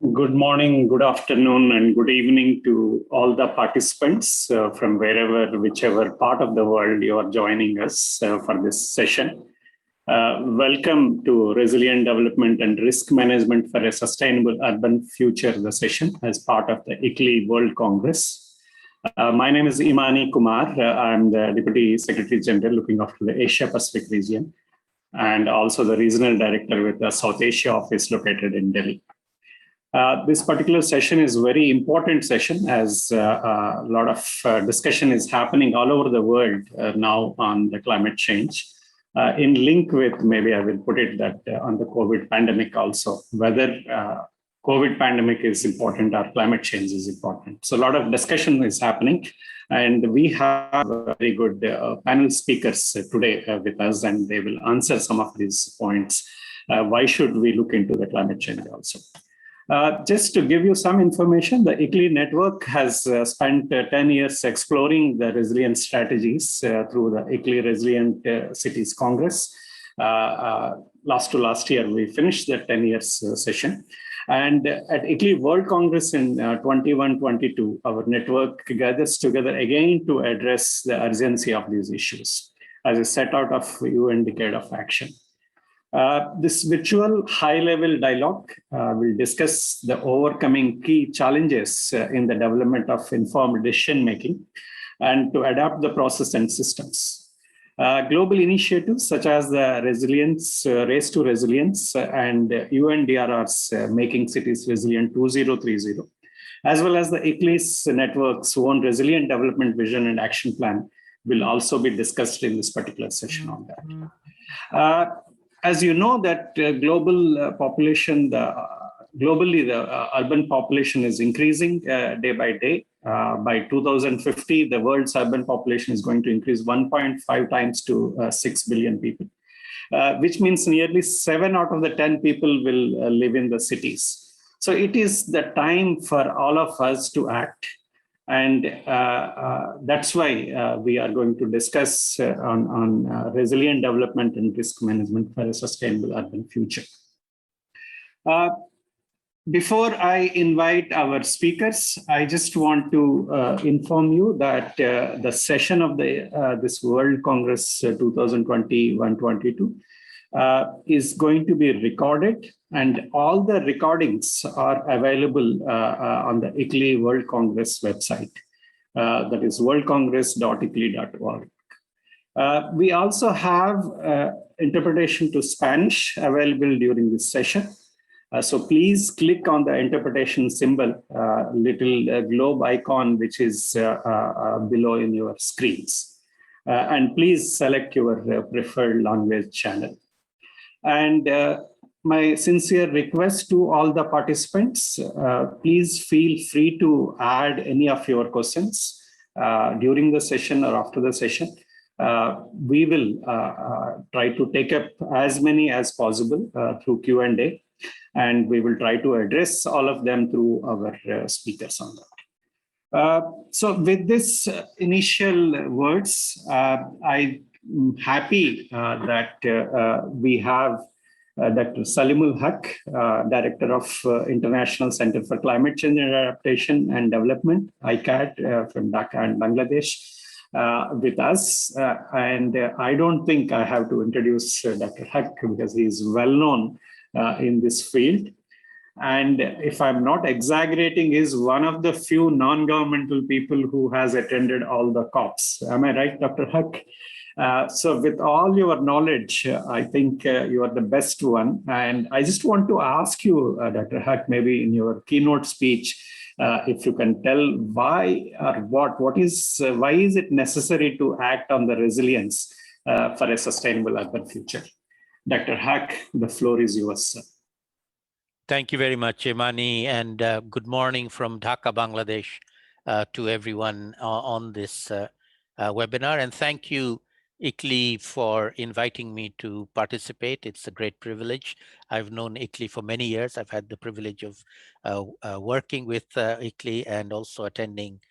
Good morning, good afternoon, and good evening to all the participants from whichever part of the world you are joining us for this session. Welcome to Resilient Development and Risk Management for a Sustainable Urban Future, the session as part of the ICLEI World Congress. My name is Imani Kumar. I'm the Deputy Secretary General looking after the Asia Pacific region and also the Regional Director with the South Asia office located in Delhi. This particular session is a very important session as a lot of discussion is happening all over the world now on the climate change. In link with, maybe I will put it that on the COVID pandemic also, whether COVID pandemic is important or climate change is important. So a lot of discussion is happening, and we have very good panel speakers today with us, and they will answer some of these points. Why should we look into the climate change also? Just to give you some information, the ICLEI Network has spent 10 years exploring the resilience strategies through the ICLEI Resilient Cities Congress. Last year, we finished the 10 years session. And at ICLEI World Congress in 21-22, our network gathers together again to address the urgency of these issues as a set out of UN Decade of Action. This virtual high-level dialogue will discuss the overcoming key challenges in the development of informed decision-making and to adapt the process and systems. Global initiatives such as the Race to Resilience and UNDRR's Making Cities Resilient 2030, as well as the ICLEI Network's own Resilient Development Vision and Action Plan will also be discussed in this particular session on that. As you know, that globally the urban population is increasing day by day. By 2050, the world's urban population is going to increase 1.5 times to 6 billion people, which means nearly 7 out of the 10 people will live in the cities. So it is the time for all of us to act. And that's why we are going to discuss on resilient development and risk management for a sustainable urban future. Before I invite our speakers, I just want to inform you that the session of this World Congress 2021-22 is going to be recorded, and all the recordings are available on the ICLEI World Congress website. That is worldcongress.iclei.org. We also have interpretation to Spanish available during this session. So please click on the interpretation symbol, little globe icon, which is below in your screens. And please select your preferred language channel. And my sincere request to all the participants, please feel free to add any of your questions during the session or after the session. We will try to take up as many as possible through Q&A, and we will try to address all of them through our speakers on that. So with this initial words, I'm happy that we have Dr. Salimul Haq, Director of International Center for Climate Change and Adaptation and Development, ICAD, from Dhaka and Bangladesh, with us. And I don't think I have to introduce Dr. Haq because he is well known in this field. And if I'm not exaggerating, is one of the few non-governmental people who has attended all the COPs. Am I right, Dr. Haq? So with all your knowledge, I think you are the best one. And I just want to ask you, Dr. Haq, maybe in your keynote speech, if you can tell why or why is it necessary to act on the resilience for a sustainable urban future? Dr. Haq, the floor is yours, sir. Thank you very much, Imani, and good morning from Dhaka, Bangladesh, to everyone on this webinar. And thank you, ICLEI, for inviting me to participate. It's a great privilege. I've known ICLEI for many years. I've had the privilege of working with ICLEI and also attending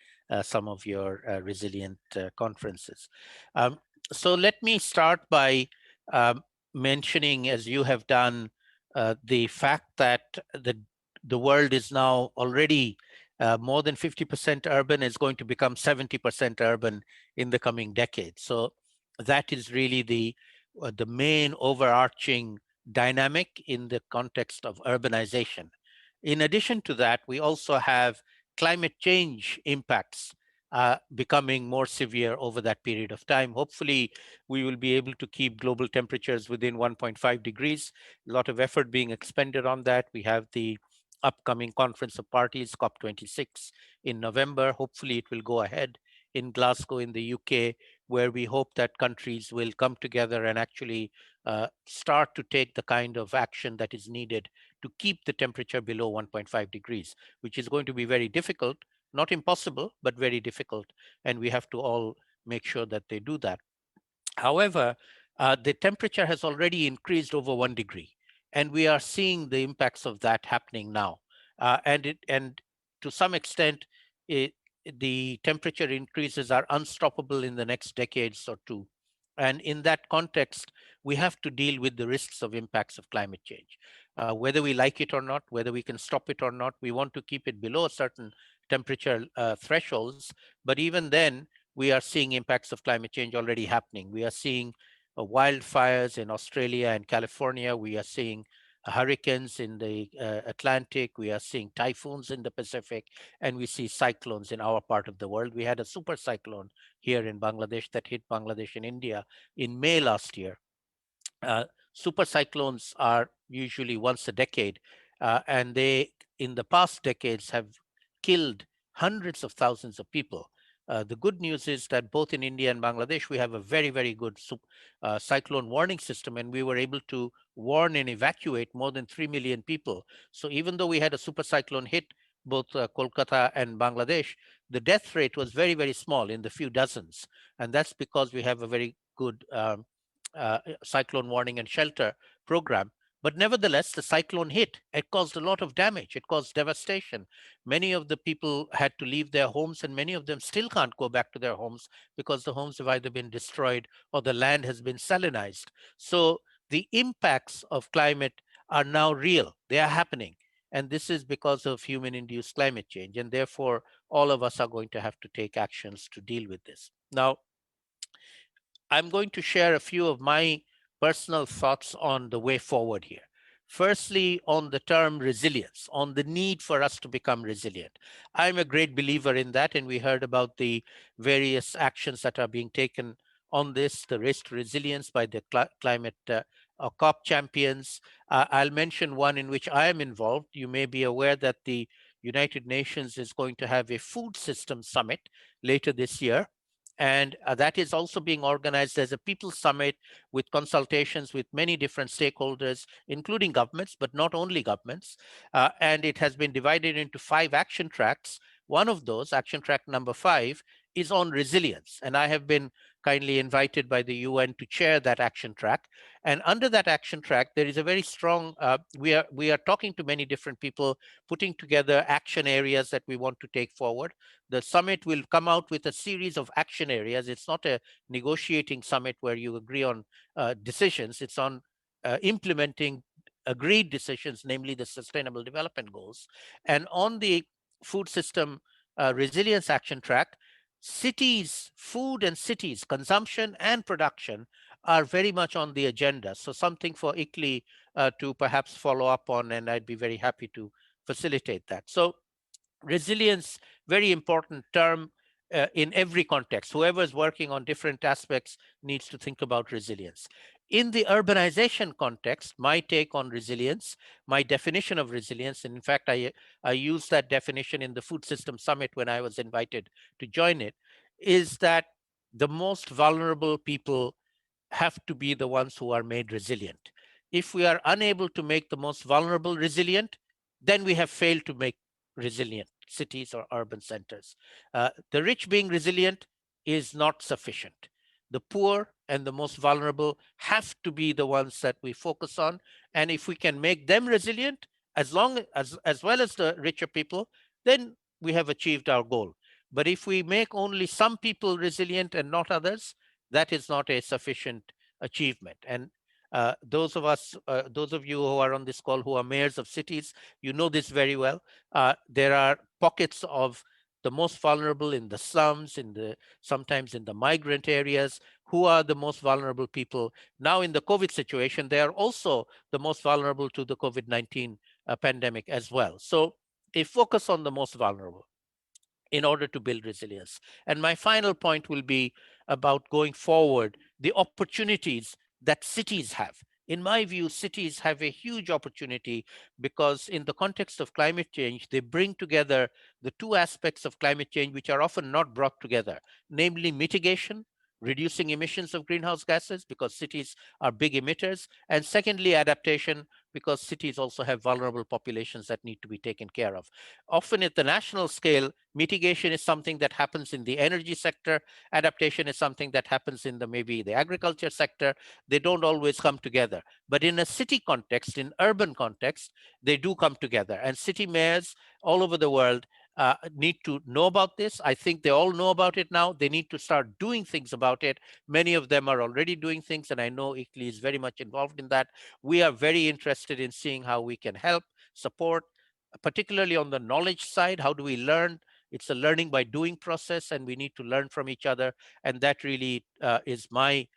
some of your resilient conferences. So let me start by mentioning, as you have done, the fact that the the world is now already more than 50% urban, is going to become 70% urban in the coming decade. So that is really the main overarching dynamic in the context of urbanization. In addition to that, we also have climate change impacts becoming more severe over that period of time. Hopefully, we will be able to keep global temperatures within 1.5 degrees. A lot of effort being expended on that. We have the upcoming Conference of Parties, COP26, in November. Hopefully, it will go ahead in Glasgow in the UK, where we hope that countries will come together and actually start to take the kind of action that is needed to keep the temperature below 1.5 degrees, which is going to be very difficult, not impossible, but very difficult. And we have to all make sure that they do that. However, the temperature has already increased over 1 degree, and we are seeing the impacts of that happening now. And to some extent, it, the temperature increases are unstoppable in the next decades or two. And in that context, we have to deal with the risks of impacts of climate change. Whether we like it or not, whether we can stop it or not, we want to keep it below certain temperature thresholds. But even then, we are seeing impacts of climate change already happening. We are seeing wildfires in Australia and California. We are seeing hurricanes in the Atlantic. We are seeing typhoons in the Pacific, and we see cyclones in our part of the world. We had a super cyclone here in Bangladesh that hit Bangladesh and India in May last year. Super cyclones are usually once a decade, and they, in the past decades, have killed hundreds of thousands of people. The good news is that both in India and Bangladesh, we have a very, very good cyclone warning system, and we were able to warn and evacuate more than 3 million people. So even though we had a super cyclone hit both Kolkata and Bangladesh, the death rate was very, very small, in the few dozens. And that's because we have a very good cyclone warning and shelter program. But nevertheless, the cyclone hit. It caused a lot of damage. It caused devastation. Many of the people had to leave their homes, and many of them still can't go back to their homes because the homes have either been destroyed or the land has been salinized. So the impacts of climate are now real. They are happening. And this is because of human-induced climate change. And therefore, all of us are going to have to take actions to deal with this. Now, I'm going to share a few of my personal thoughts on the way forward here. Firstly, on the term resilience, on the need for us to become resilient. I'm a great believer in that, and we heard about the various actions that are being taken on this, the race to resilience by the climate COP champions. I'll mention one in which I am involved. You may be aware that the United Nations is going to have a food system summit later this year. And that is also being organized as a People's Summit with consultations with many different stakeholders, including governments, but not only governments. And it has been divided into 5 action tracks. One of those, action track number 5, is on resilience. And I have been kindly invited by the UN to chair that action track. And under that action track, there is a very strong, we are talking to many different people, putting together action areas that we want to take forward. The summit will come out with a series of action areas. It's not a negotiating summit where you agree on decisions. It's on implementing agreed decisions, namely the Sustainable Development Goals. And on the food system resilience action track, cities, food and cities, consumption and production are very much on the agenda. So something for ICLEI to perhaps follow up on, and I'd be very happy to facilitate that. So resilience, very important term in every context. Whoever is working on different aspects needs to think about resilience. In the urbanization context, my take on resilience, my definition of resilience, and in fact, I used that definition in the Food System Summit when I was invited to join it, is that the most vulnerable people have to be the ones who are made resilient. If we are unable to make the most vulnerable resilient, then we have failed to make resilient cities or urban centers. The rich being resilient is not sufficient. The poor and the most vulnerable have to be the ones that we focus on. And if we can make them resilient, as well as the richer people, then we have achieved our goal. But if we make only some people resilient and not others, that is not a sufficient achievement. And Those of you who are on this call who are mayors of cities, you know this very well. There are pockets of the most vulnerable in the slums, sometimes in the migrant areas, who are the most vulnerable people. Now in the COVID situation, they are also the most vulnerable to the COVID-19 pandemic as well. So a focus on the most vulnerable in order to build resilience. And my final point will be about going forward, the opportunities that cities have. In my view, cities have a huge opportunity because in the context of climate change, they bring together the two aspects of climate change which are often not brought together, namely mitigation, reducing emissions of greenhouse gases because cities are big emitters, and secondly, adaptation, because cities also have vulnerable populations that need to be taken care of. Often at the national scale, mitigation is something that happens in the energy sector. Adaptation is something that happens in maybe the agriculture sector. They don't always come together. But in a city context, in urban context, they do come together. And city mayors all over the world need to know about this. I think they all know about it now. They need to start doing things about it. Many of them are already doing things, and I know ICLEI is very much involved in that. We are very interested in seeing how we can help, support, particularly on the knowledge side. How do we learn? It's a learning by doing process, and we need to learn from each other. And that really is my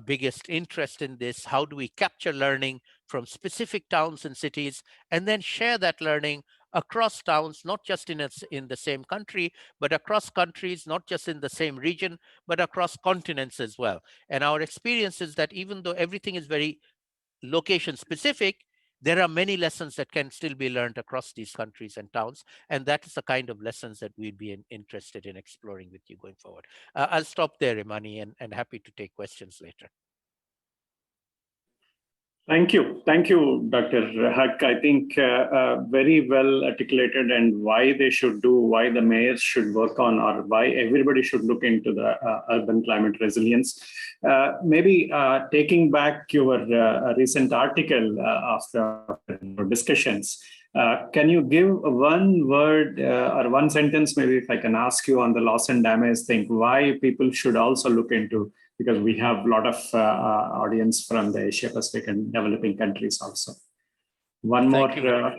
biggest interest in this. How do we capture learning from specific towns and cities and then share that learning across towns, not just in the same country, but across countries, not just in the same region, but across continents as well. And our experience is that even though everything is very location specific, there are many lessons that can still be learned across these countries and towns. And that is the kind of lessons that we'd be interested in exploring with you going forward. I'll stop there, Imani, and happy to take questions later. Thank you. Thank you, Dr. Haq. I think very well articulated, and why they should do, why the mayors should work on, or why everybody should look into the urban climate resilience. Maybe taking back your recent article after discussions, can you give one word or one sentence, maybe if I can ask you on the loss and damage thing, why people should also look into, because we have a lot of audience from the Asia Pacific and developing countries also. One more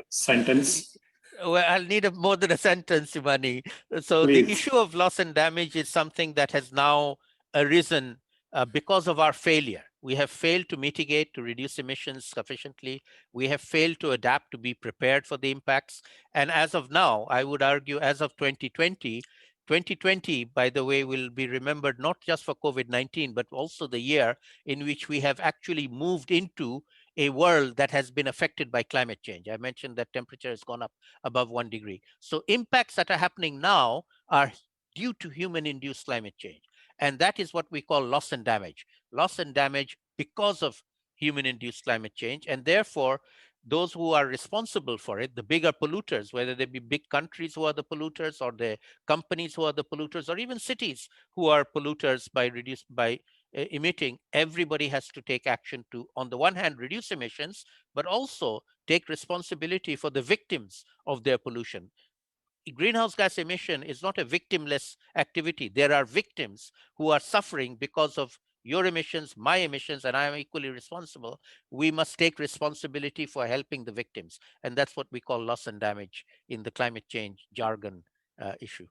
sentence. Well, I'll need more than a sentence, Imani. So Please. The issue of loss and damage is something that has now arisen because of our failure. We have failed to mitigate, to reduce emissions sufficiently. We have failed to adapt, to be prepared for the impacts. And as of now, I would argue as of 2020, by the way, will be remembered not just for COVID-19, but also the year in which we have actually moved into a world that has been affected by climate change. I mentioned that temperature has gone up above 1 degree. So impacts that are happening now are due to human-induced climate change. And that is what we call loss and damage. Loss and damage because of human-induced climate change. And therefore, those who are responsible for it, the bigger polluters, whether they be big countries who are the polluters, or the companies who are the polluters, or even cities who are polluters by emitting, everybody has to take action to, on the one hand, reduce emissions, but also take responsibility for the victims of their pollution. Greenhouse gas emission is not a victimless activity. There are victims who are suffering because of your emissions, my emissions, and I am equally responsible. We must take responsibility for helping the victims. And that's what we call loss and damage in the climate change jargon issue.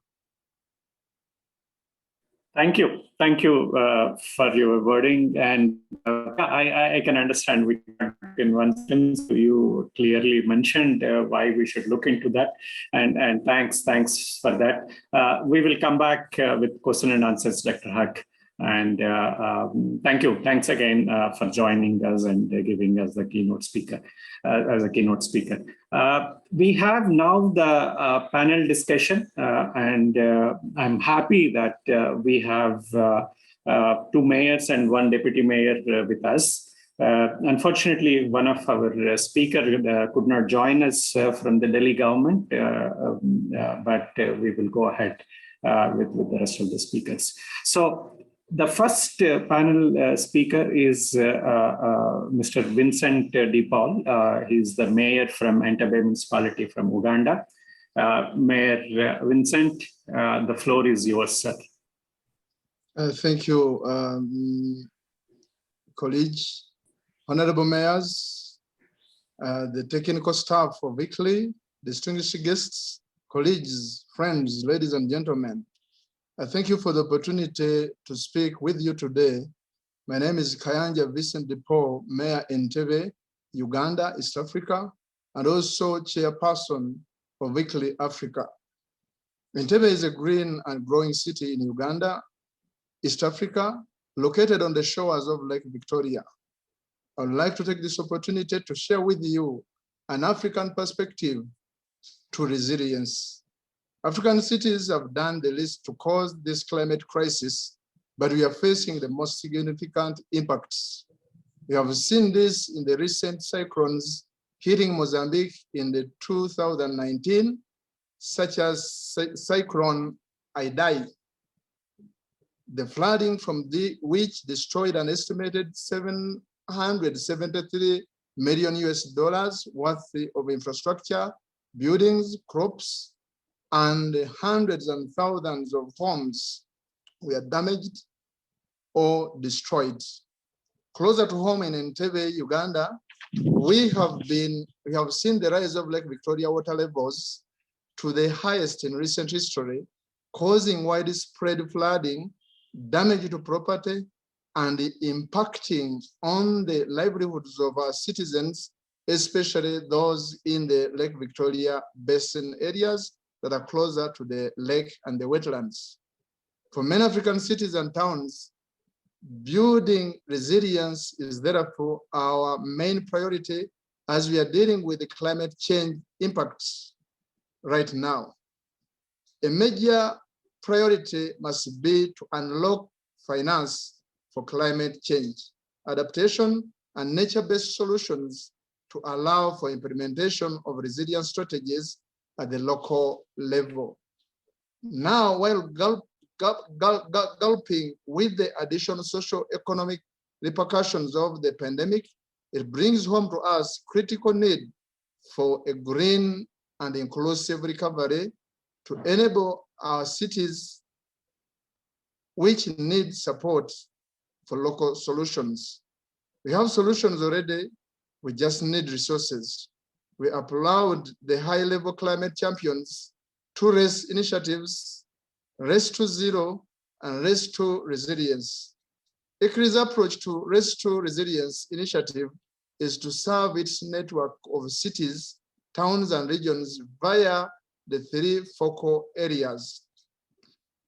Thank you. Thank you for your wording. And I can understand we in one sentence. You clearly mentioned why we should look into that. And thanks for that. We will come back with question and answers, Dr. Haq. And thank you. Thanks again for joining us and giving us the keynote speaker as a keynote speaker. We have now the panel discussion, and I'm happy that we have 2 mayors and 1 deputy mayor with us. Unfortunately, one of our speakers could not join us from the Delhi government, but we will go ahead with the rest of the speakers. So the first panel speaker is Mr. Vincent De Paul. He's the mayor from Entebbe municipality from Uganda. Mayor Vincent, the floor is yours, sir. Thank you, colleagues. honorable mayors, the technical staff of ICLEI, distinguished guests, colleagues, friends, ladies and gentlemen. I thank you for the opportunity to speak with you today. My name is Kayanja Vincent Depaul, Mayor in Entebbe, Uganda, East Africa, and also chairperson of ICLEI Africa. Entebbe is a green and growing city in Uganda, East Africa, located on the shores of Lake Victoria. I would like to take this opportunity to share with you an African perspective to resilience. African cities have done the least to cause this climate crisis, but we are facing the most significant impacts. We have seen this in the recent cyclones hitting Mozambique in the 2019, such as Cyclone Idai. The flooding from which destroyed an estimated $773 million worth of infrastructure, buildings, crops, and hundreds and thousands of homes were damaged or destroyed. Closer to home in Entebbe, Uganda, we have seen the rise of Lake Victoria water levels to the highest in recent history, causing widespread flooding, damage to property, and impacting on the livelihoods of our citizens, especially those in the Lake Victoria basin areas that are closer to the lake and the wetlands. For many African cities and towns, building resilience is therefore our main priority as we are dealing with the climate change impacts right now. A major priority must be to unlock finance for climate change, adaptation, and nature-based solutions to allow for implementation of resilience strategies at the local level. Now, while gulping with the additional socio-economic repercussions of the pandemic, it brings home to us critical need for a green and inclusive recovery to enable our cities which need support for local solutions. We have solutions already, we just need resources. We applaud the high-level climate champions, two RACE initiatives, Race to Zero and Race to Resilience. ICLEI's approach to Race to Resilience initiative is to serve its network of cities, towns, and regions via the three focal areas.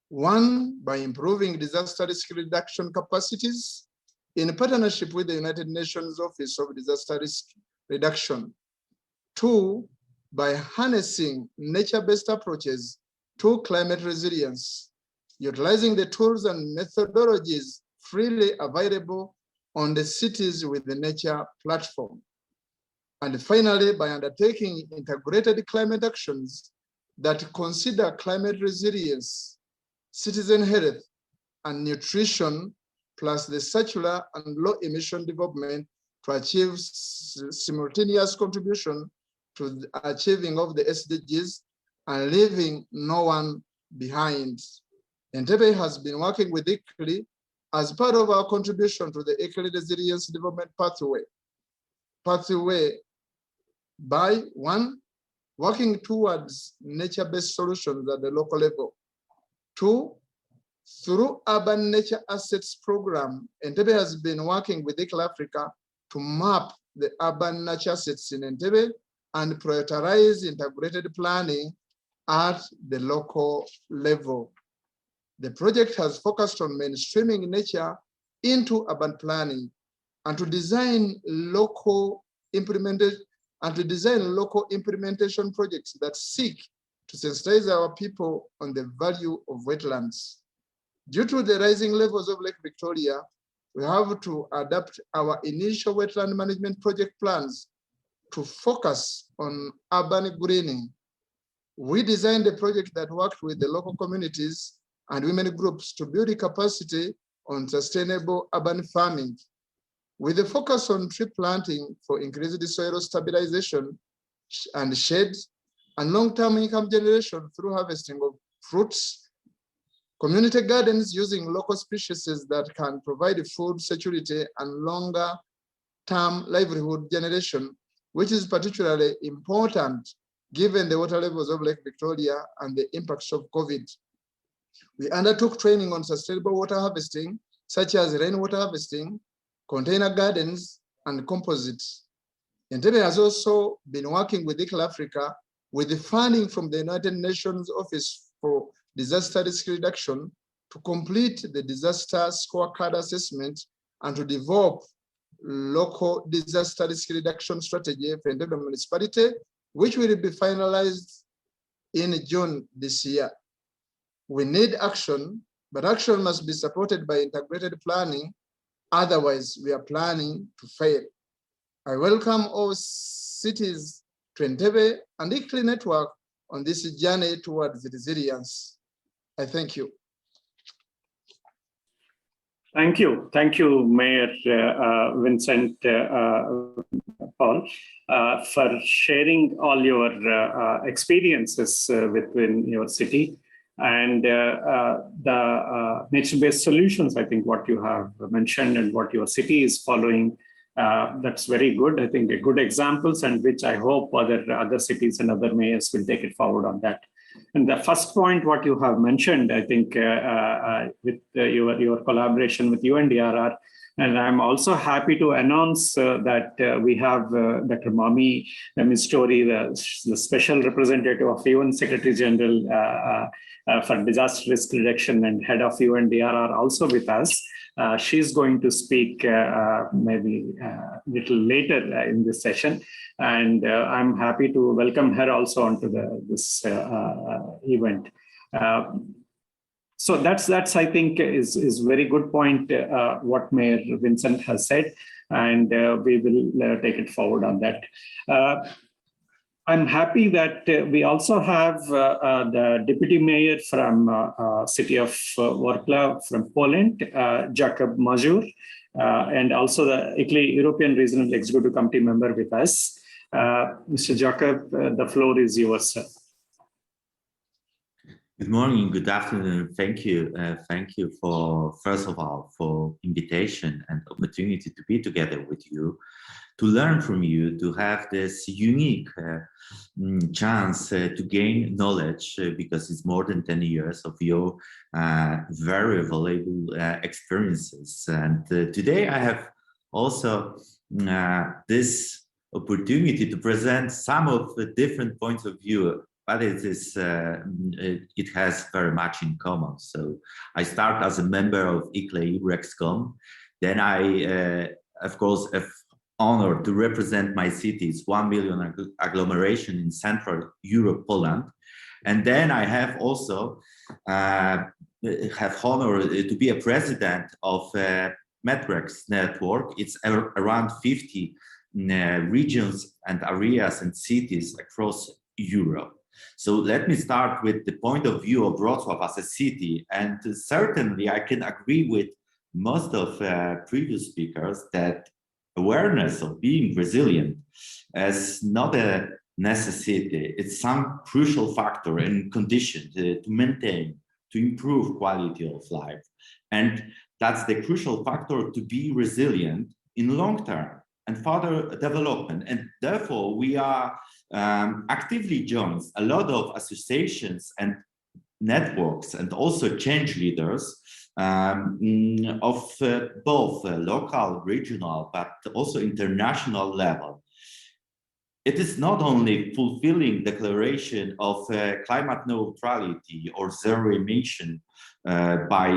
One, by improving disaster risk reduction capacities in partnership with the United Nations Office of Disaster Risk Reduction. Two, by harnessing nature-based approaches to climate resilience, utilizing the tools and methodologies freely available on the Cities with the Nature platform. And finally, by undertaking integrated climate actions that consider climate resilience, citizen health, and nutrition, plus the circular and low emission development to achieve simultaneous contribution to the achieving of the SDGs and leaving no one behind. Entebbe has been working with ICLEI as part of our contribution to the ICLEI Resilience Development Pathway by one, working towards nature-based solutions at the local level. Two, through Urban Nature Assets Program, Entebbe has been working with ICLEI Africa to map the urban nature assets in Entebbe and prioritize integrated planning at the local level. The project has focused on mainstreaming nature into urban planning and to design local implementation projects that seek to sensitize our people on the value of wetlands. Due to the rising levels of Lake Victoria, we have to adapt our initial wetland management project plans to focus on urban greening. We designed a project that worked with the local communities and women groups to build a capacity on sustainable urban farming, with a focus on tree planting for increased soil stabilization and shade, and long-term income generation through harvesting of fruits, community gardens using local species that can provide food security and longer long-term livelihood generation, which is particularly important given the water levels of Lake Victoria and the impacts of COVID. We undertook training on sustainable water harvesting, such as rainwater harvesting, container gardens, and composites. Entebbe has also been working with ICLEI Africa with the funding from the United Nations Office for Disaster Risk Reduction to complete the disaster scorecard assessment and to develop local disaster risk reduction strategy for Entebbe municipality, which will be finalized in June this year. We need action, but action must be supported by integrated planning. Otherwise, we are planning to fail. I welcome all cities to Entebbe and ICLEI Network on this journey towards resilience. I thank you. Thank you, Mayor Vincent Paul, for sharing all your experiences within your city and the nature-based solutions. I think what you have mentioned and what your city is following, that's very good. I think good examples, and which I hope other cities and other mayors will take it forward on that. And the first point, what you have mentioned, I think with your collaboration with UNDRR, and I'm also happy to announce that we have Dr. Mami Story, the special representative of UN Secretary General for Disaster Risk Reduction and head of UNDRR, also with us. She's going to speak maybe a little later in this session. And I'm happy to welcome her also onto this event. So that's I think is very good point what Mayor Vincent has said, and we will take it forward on that. I'm happy that we also have the deputy mayor from city of Wrocław from Poland, Jakub Mazur, and also the ICLEI European Regional Executive Committee member with us. Mr. Jakub, the floor is yours, sir. Good morning, good afternoon. Thank you for, first of all, for invitation and opportunity to be together with you, to learn from you, to have this unique chance to gain knowledge, because it's more than 10 years of your very valuable experiences. And today I have also this opportunity to present some of the different points of view, but it has very much in common. So I start as a member of ICLEI Rexcom. Then I, of course, have honored to represent my city's 1 million agglomeration in Central Europe, Poland. And then I have also have honor to be a president of ICLEI Network. It's around 50 regions and areas and cities across Europe. So let me start with the point of view of Wrocław as a city. And certainly I can agree with most of previous speakers that awareness of being resilient is not a necessity. It's some crucial factor and condition to maintain, to improve quality of life. And that's the crucial factor to be resilient in long term and further development. And therefore we are actively joined a lot of associations and networks and also change leaders of both local, regional, but also international level. It is not only fulfilling declaration of climate neutrality or zero emission by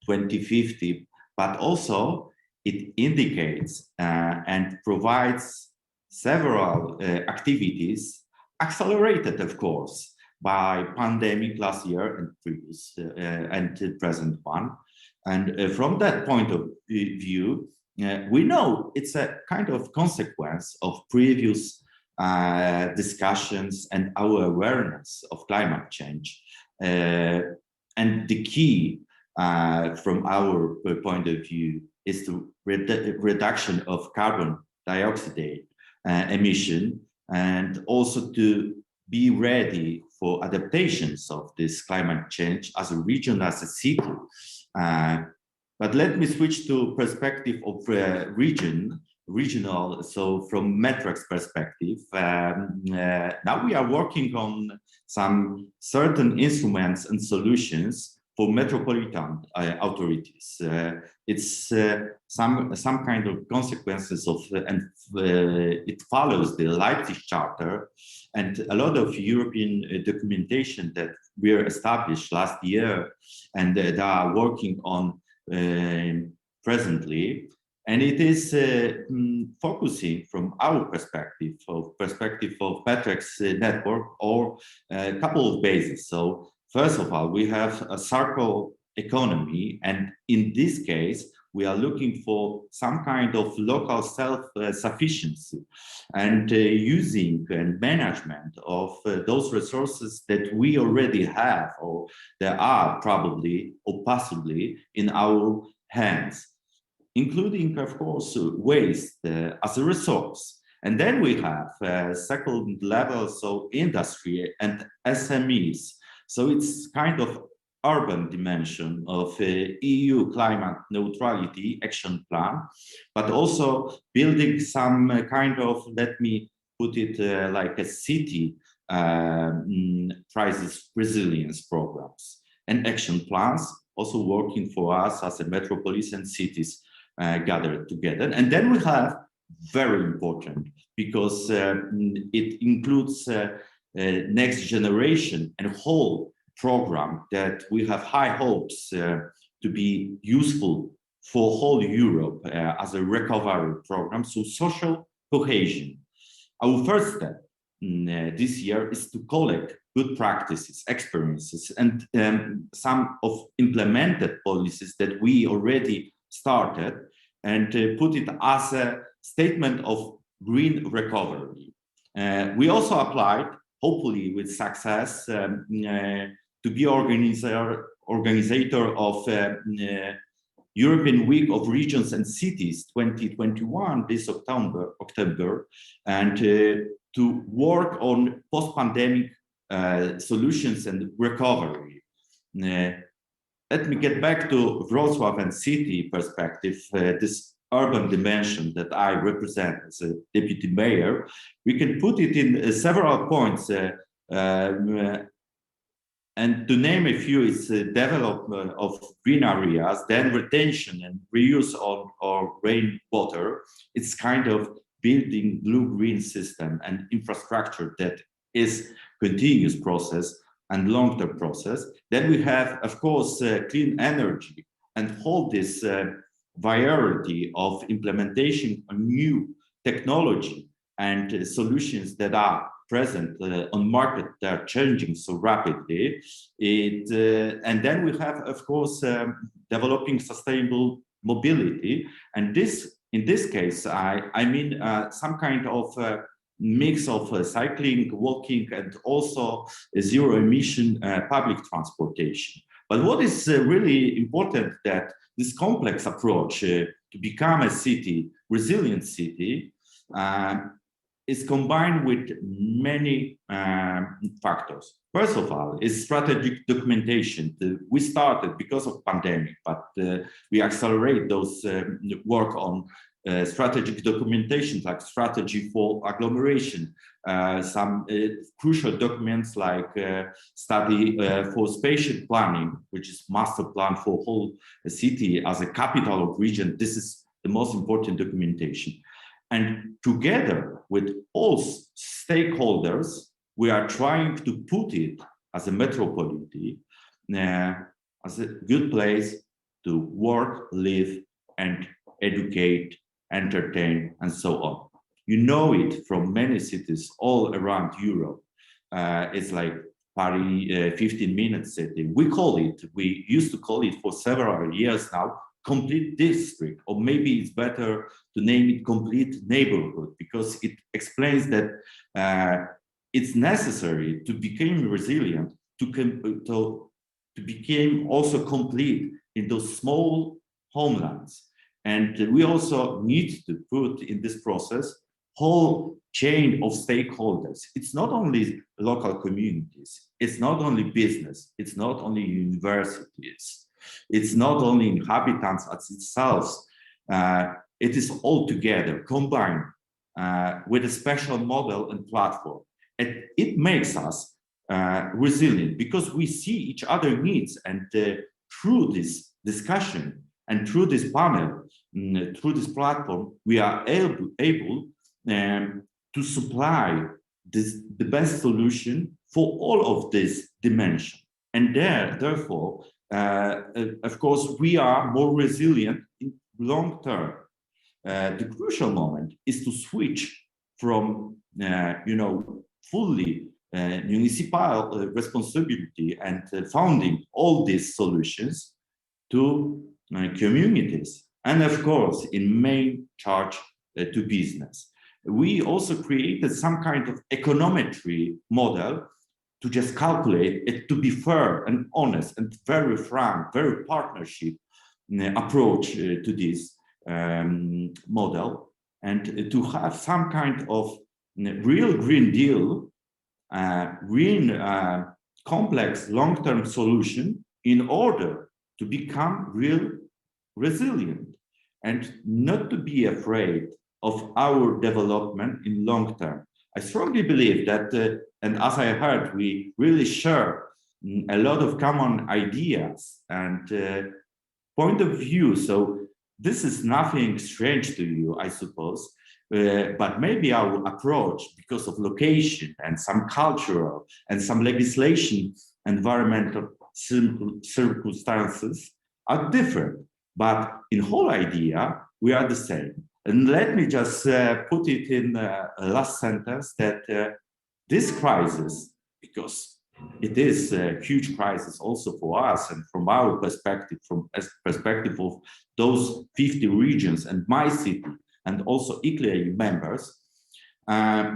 2050, but also it indicates and provides several activities, accelerated, of course, by pandemic last year and previous and present one. And from that point of view, we know it's a kind of consequence of previous discussions and our awareness of climate change. And the key from our point of view is the reduction of carbon dioxide emission, and also to be ready for adaptations of this climate change as a region, as a city. But let me switch to perspective of region. regional, so from Metric's perspective, now we are working on some certain instruments and solutions for metropolitan authorities. It's some kind of consequences of, and it follows the Leipzig Charter and a lot of European documentation that we established last year and they are working on presently. And it is focusing from our perspective of Metric's network or a couple of bases. So first of all, we have a circle economy, and in this case, we are looking for some kind of local self-sufficiency and using and management of those resources that we already have or there are probably or possibly in our hands, including, of course, waste as a resource. And then we have second level, so industry and SMEs. So it's kind of urban dimension of EU climate neutrality action plan, but also building some kind of, let me put it like a city crisis resilience programs and action plans, also working for us as a metropolis and cities gathered together. And then we have, very important, because it includes next generation and whole program that we have high hopes to be useful for whole Europe as a recovery program, so social cohesion. Our first step this year is to collect good practices, experiences, and some of implemented policies that we already started and put it as a statement of green recovery. We also applied, hopefully with success, to be organizer of European Week of Regions and Cities 2021 this October, and to work on post-pandemic solutions and recovery. Let me get back to Wrocław and city perspective, this urban dimension that I represent as a deputy mayor. We can put it in several points. And to name a few, it's development of green areas, then retention and reuse of rainwater. It's kind of building blue-green system and infrastructure that is continuous process and long-term process. Then we have, of course, clean energy and hold this variety of implementation of new technology and solutions that are present on market that are changing so rapidly. And then we have, of course, developing sustainable mobility. And this, in this case, I mean some kind of mix of cycling, walking, and also zero emission public transportation. But what is really important that this complex approach to become a city, resilient city, is combined with many factors. First of all, is strategic documentation. We started because of pandemic, but we accelerate those work on strategic documentation, like strategy for agglomeration, some crucial documents like study for spatial planning, which is master plan for whole city as a capital of region. This is the most important documentation. And together with all stakeholders, we are trying to put it as a metropolitan, as a good place to work, live, and educate, entertain, and so on. You know it from many cities all around Europe. It's like Paris, 15-minute city. We used to call it for several years now, complete district, or maybe it's better to name it complete neighborhood, because it explains that it's necessary to become resilient, to become also complete in those small homelands. And we also need to put in this process whole chain of stakeholders. It's not only local communities, it's not only business, it's not only universities, it's not only inhabitants as itself. it is all together, combined with a special model and platform. And it makes us resilient because we see each other needs, and through this discussion and through this panel, through this platform, we are able to supply the best solution for all of this dimension. And therefore, of course, we are more resilient in long term. The crucial moment is to switch from, fully municipal responsibility and founding all these solutions to communities, and of course, in main charge to business. We also created some kind of econometry model to just calculate it, to be fair and honest and very frank, very partnership approach to this model, and to have some kind of real Green Deal, real complex long-term solution in order to become real resilient and not to be afraid of our development in long term. I strongly believe that, and as I heard, we really share a lot of common ideas and point of view. So this is nothing strange to you, I suppose, but maybe our approach, because of location and some cultural and some legislation, environmental circumstances are different, but in whole idea, we are the same. And let me just put it in a last sentence that this crisis, because it is a huge crisis also for us and from our perspective, from a perspective of those 50 regions and my city and also ICLEI members,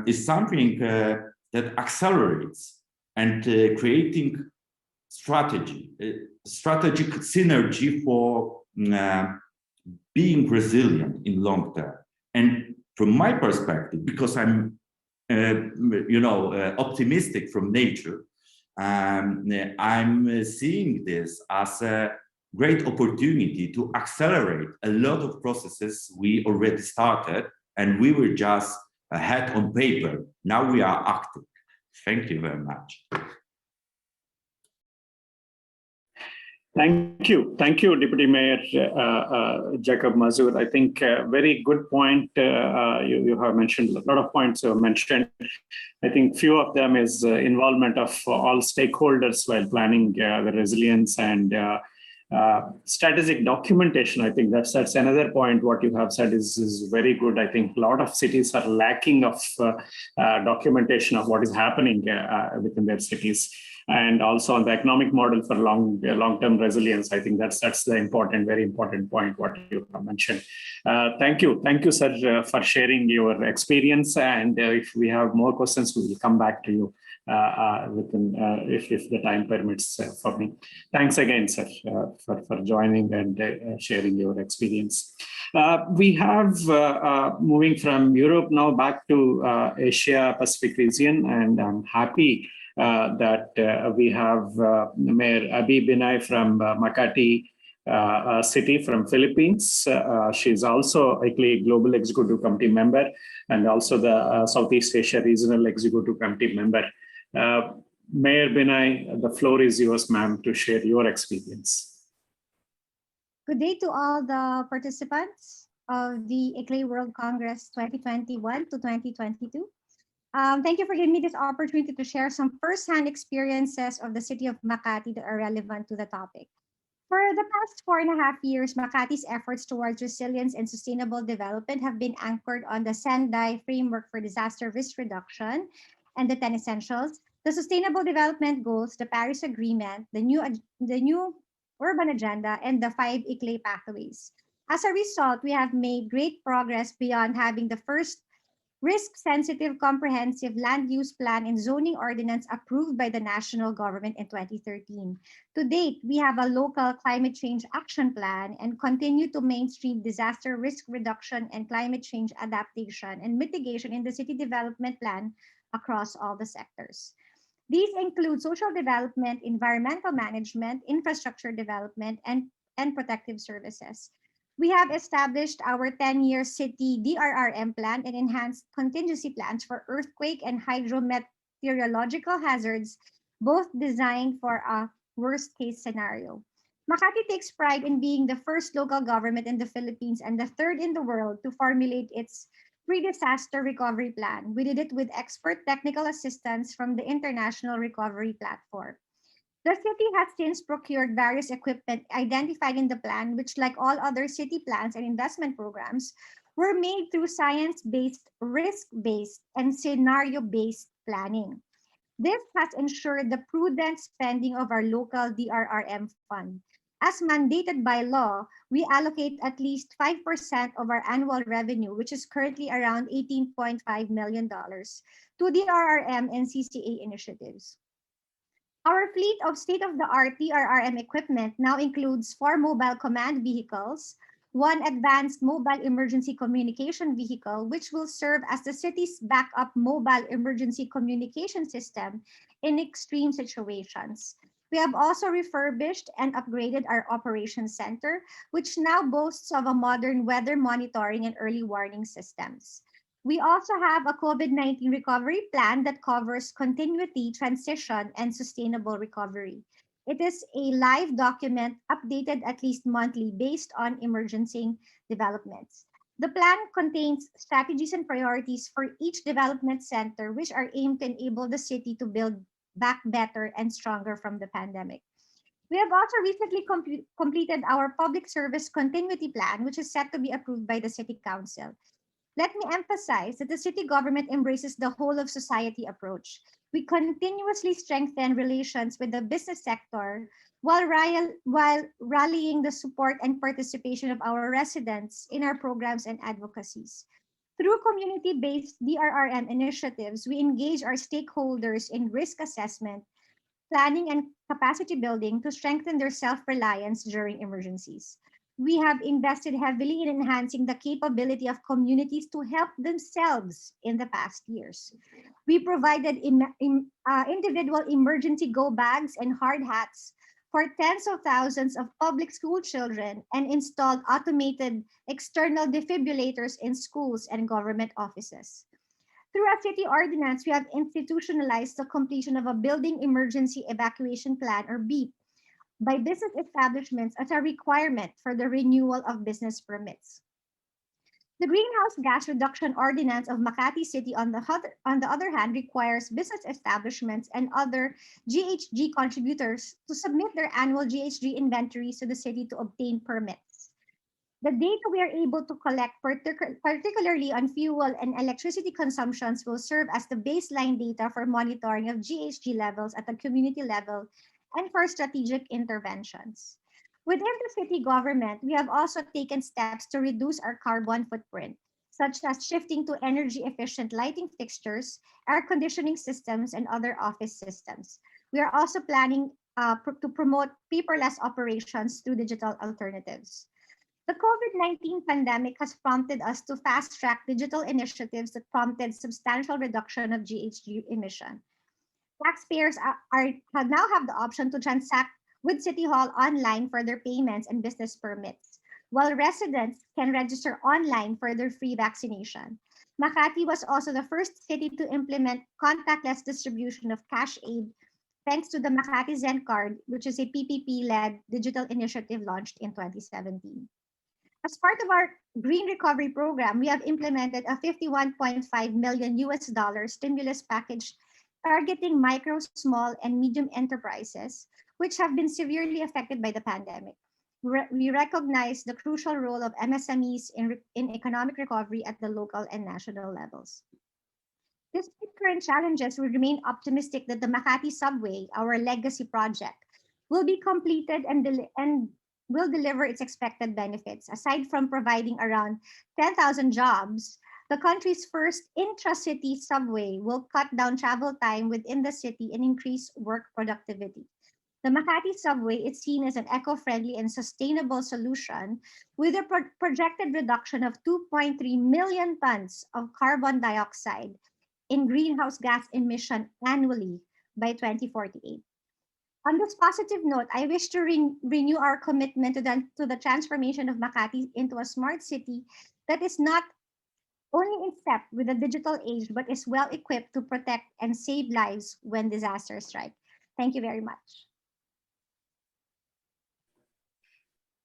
is something that accelerates and creating strategic synergy for being resilient in long term. And from my perspective, because I'm optimistic from nature, I'm seeing this as a great opportunity to accelerate a lot of processes we already started, and we were just ahead on paper. Now we are active. Thank you very much. Thank you, Deputy Mayor Jacob Mazur. I think a very good point. You have mentioned a lot of points you have mentioned. I think few of them is involvement of all stakeholders while planning the resilience and strategic documentation. I think that's another point. What you have said is very good. I think a lot of cities are lacking of documentation of what is happening within their cities. And also on the economic model for long-term resilience, I think that's the very important point what you have mentioned. Thank you, sir, for sharing your experience. And if we have more questions, we will come back to you if the time permits for me. Thanks again, sir, for joining and sharing your experience. We have moving from Europe now back to Asia Pacific region, and I'm happy that we have Mayor Abby Binay from Makati City from Philippines. She's also ICLEI Global Executive Committee member and also the Southeast Asia Regional Executive Committee member. Mayor Binay, the floor is yours, ma'am, to share your experience. Good day to all the participants of the ICLEI World Congress 2021 to 2022. Thank you for giving me this opportunity to share some first-hand experiences of the city of Makati that are relevant to the topic. For the past 4.5 years, Makati's efforts towards resilience and sustainable development have been anchored on the Sendai Framework for Disaster Risk Reduction and the 10 Essentials, the Sustainable Development Goals, the Paris Agreement, the new Urban Agenda, and the 5 ICLEI Pathways. As a result, we have made great progress beyond having the first risk-sensitive comprehensive land use plan and zoning ordinance approved by the national government in 2013. To date, we have a local climate change action plan and continue to mainstream disaster risk reduction and climate change adaptation and mitigation in the city development plan across all the sectors. These include social development, environmental management, infrastructure development, and protective services. We have established our 10-year city DRRM plan and enhanced contingency plans for earthquake and hydrometeorological hazards, both designed for a worst-case scenario. Makati takes pride in being the first local government in the Philippines and the third in the world to formulate its pre-disaster recovery plan. We did it with expert technical assistance from the International Recovery Platform. The city has since procured various equipment identified in the plan, which, like all other city plans and investment programs, were made through science-based, risk-based, and scenario-based planning. This has ensured the prudent spending of our local DRRM fund. As mandated by law, we allocate at least 5% of our annual revenue, which is currently around $18.5 million, to DRRM and CCA initiatives. Our fleet of state-of-the-art DRRM equipment now includes 4 mobile command vehicles, 1 advanced mobile emergency communication vehicle, which will serve as the city's backup mobile emergency communication system in extreme situations. We have also refurbished and upgraded our operations center, which now boasts of a modern weather monitoring and early warning systems. We also have a COVID-19 recovery plan that covers continuity, transition, and sustainable recovery. It is a live document updated at least monthly based on emerging developments. The plan contains strategies and priorities for each development center, which are aimed to enable the city to build back better and stronger from the pandemic. We have also recently completed our public service continuity plan, which is set to be approved by the City Council. Let me emphasize that the city government embraces the whole of society approach. We continuously strengthen relations with the business sector while rallying the support and participation of our residents in our programs and advocacies. Through community-based DRRM initiatives, we engage our stakeholders in risk assessment, planning, and capacity building to strengthen their self-reliance during emergencies. We have invested heavily in enhancing the capability of communities to help themselves in the past years. We provided individual emergency go bags and hard hats for tens of thousands of public school children and installed automated external defibrillators in schools and government offices. Through a city ordinance, we have institutionalized the completion of a building emergency evacuation plan, or BEEP, by business establishments as a requirement for the renewal of business permits. The Greenhouse Gas Reduction Ordinance of Makati City, on the other hand, requires business establishments and other GHG contributors to submit their annual GHG inventories to the city to obtain permits. The data we are able to collect, particularly on fuel and electricity consumptions, will serve as the baseline data for monitoring of GHG levels at the community level and for strategic interventions. Within the city government, we have also taken steps to reduce our carbon footprint, such as shifting to energy-efficient lighting fixtures, air conditioning systems, and other office systems. We are also planning to promote paperless operations through digital alternatives. The COVID-19 pandemic has prompted us to fast-track digital initiatives that prompted substantial reduction of GHG emission. Taxpayers now have the option to transact with City Hall online for their payments and business permits, while residents can register online for their free vaccination. Makati was also the first city to implement contactless distribution of cash aid thanks to the Makati Zen Card, which is a PPP-led digital initiative launched in 2017. As part of our Green Recovery Program, we have implemented a $51.5 million stimulus package targeting micro, small, and medium enterprises, which have been severely affected by the pandemic. We recognize the crucial role of MSMEs in economic recovery at the local and national levels. Despite current challenges, we remain optimistic that the Makati Subway, our legacy project, will be completed and will deliver its expected benefits. Aside from providing around 10,000 jobs, the country's first intra-city subway will cut down travel time within the city and increase work productivity. The Makati subway is seen as an eco-friendly and sustainable solution with a projected reduction of 2.3 million tons of carbon dioxide in greenhouse gas emission annually by 2048. On this positive note, I wish to renew our commitment to the transformation of Makati into a smart city that is not only in step with the digital age, but is well equipped to protect and save lives when disasters strike. Thank you very much.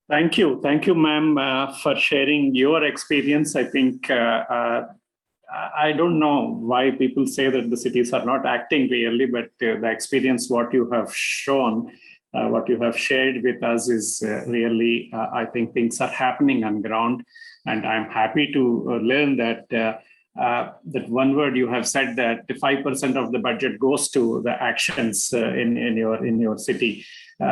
Thank you, ma'am, for sharing your experience. I think I don't know why people say that the cities are not acting really, but the experience, what you have shown, what you have shared with us is really, I think things are happening on ground. And I'm happy to learn that that one word you have said, that 5% of the budget goes to the actions in your city.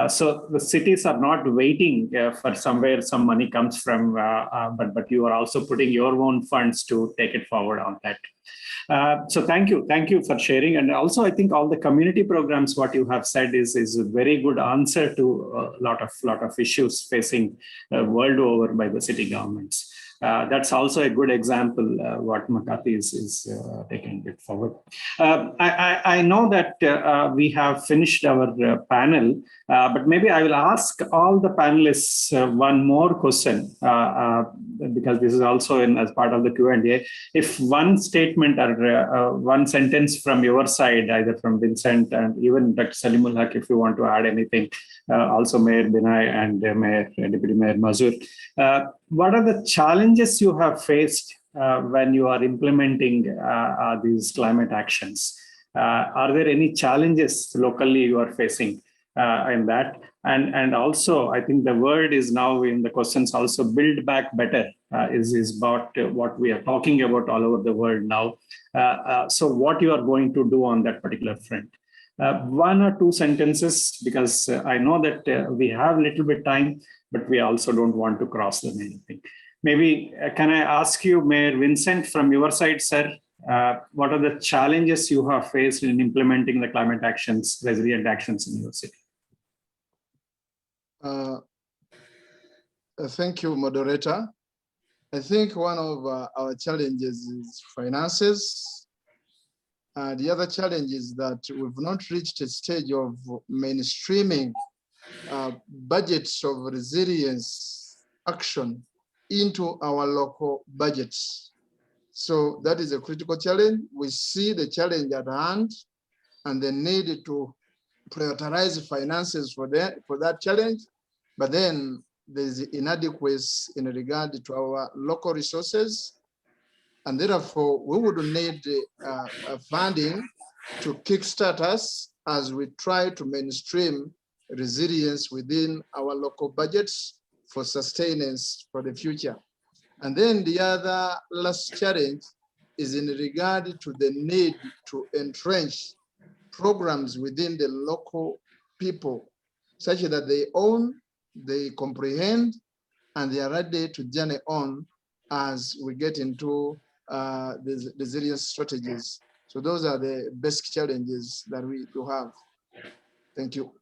So the cities are not waiting for somewhere some money comes from, but you are also putting your own funds to take it forward on that. So thank you for sharing. And also, I think all the community programs, what you have said is a very good answer to a lot of issues facing world over by the city governments. That's also a good example what Makati is taking it forward. I know that we have finished our panel, but maybe I will ask all the panelists one more question, because this is also as part of the Q&A. If one statement or one sentence from your side, either from Vincent and even Dr. Salimul Haq, if you want to add anything, also Mayor Binay and Deputy Mayor Mazur. What are the challenges you have faced when you are implementing these climate actions? Are there any challenges locally you are facing in that? And also, I think the word is now in the questions also, build back better is about what we are talking about all over the world now. So what you are going to do on that particular front? One or two sentences, because I know that we have a little bit time, but we also don't want to cross the main thing. Maybe can I ask you, Mayor Vincent, from your side, sir, what are the challenges you have faced in implementing the climate actions, resilient actions in your city? Thank you, moderator. I think one of our challenges is finances. The other challenge is that we've not reached a stage of mainstreaming budgets of resilience action into our local budgets. So that is a critical challenge. We see the challenge at hand and the need to prioritize finances for that challenge, but then there's inadequacy in regard to our local resources, and therefore we would need funding to kickstart us as we try to mainstream resilience within our local budgets for sustenance for the future. And then the other last challenge is in regard to the need to entrench programs within the local people such that they own, they comprehend, and they are ready to journey on as we get into the resilience strategies. So those are the basic challenges that we do have. Thank you.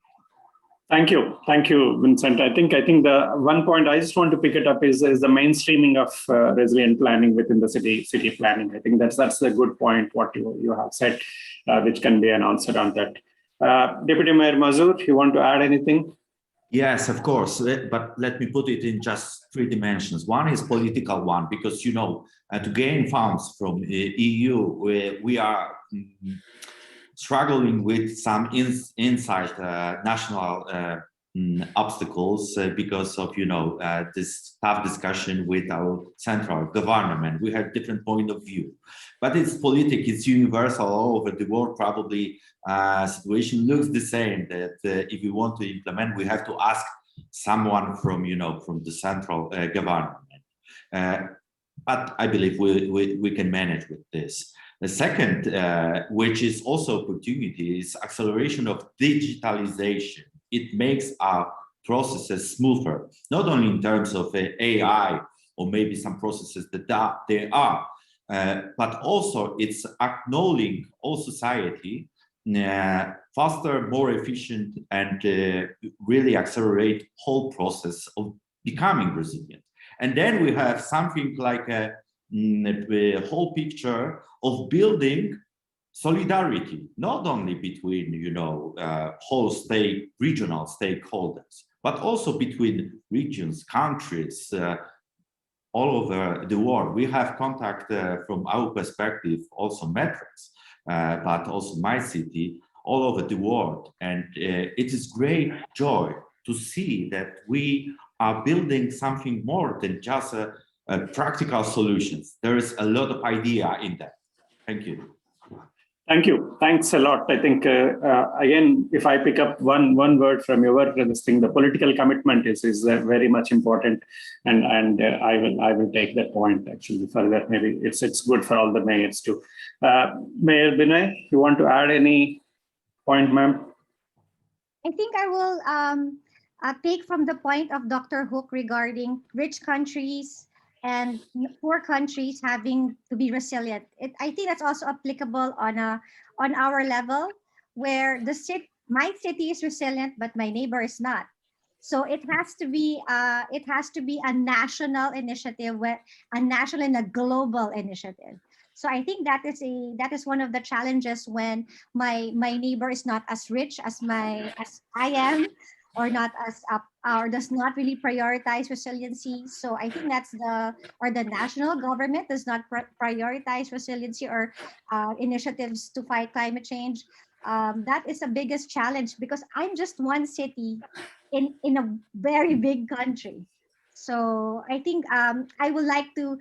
Thank you, Vincent. I think the one point I just want to pick it up is the mainstreaming of resilient planning within the city planning. I think that's the good point what you have said, which can be an answer on that. Deputy Mayor Mazur, you want to add anything? Yes, of course, but let me put it in just three dimensions. One is political one, because, you know, to gain funds from EU, we are struggling with some inside national obstacles because of, you know, this tough discussion with our central government. We have different point of view, but it's politics, it's universal all over the world. Probably situation looks the same, that if we want to implement, we have to ask someone from, you know, from the central government. But I believe we can manage with this. The second, which is also opportunity, is acceleration of digitalization. It makes our processes smoother, not only in terms of AI or maybe some processes that they are, but also it's acknowledging all society faster, more efficient, and really accelerate whole process of becoming resilient. And then we have something like a whole picture of building solidarity, not only between, whole state, regional stakeholders, but also between regions, countries, all over the world. We have contact from our perspective, also metrics, but also my city, all over the world. And it is great joy to see that we are building something more than just practical solutions. There is a lot of idea in that. Thank you. Thank you. Thanks a lot. I think, again, if I pick up one word from your this thing, the political commitment is very much important. And I will take that point actually further. Maybe it's good for all the mayors too. Mayor Binay, you want to add any point, ma'am? I think I will take from the point of Dr. Hook regarding rich countries and poor countries having to be resilient. I think that's also applicable on our level, where my city is resilient, but my neighbor is not. So it has to be a national initiative, a national and a global initiative. So I think that is one of the challenges when my neighbor is not as rich as I am, or not as or does not really prioritize resiliency. So I think the national government does not prioritize resiliency or initiatives to fight climate change. That is the biggest challenge, because I'm just one city in a very big country. So I think I would like to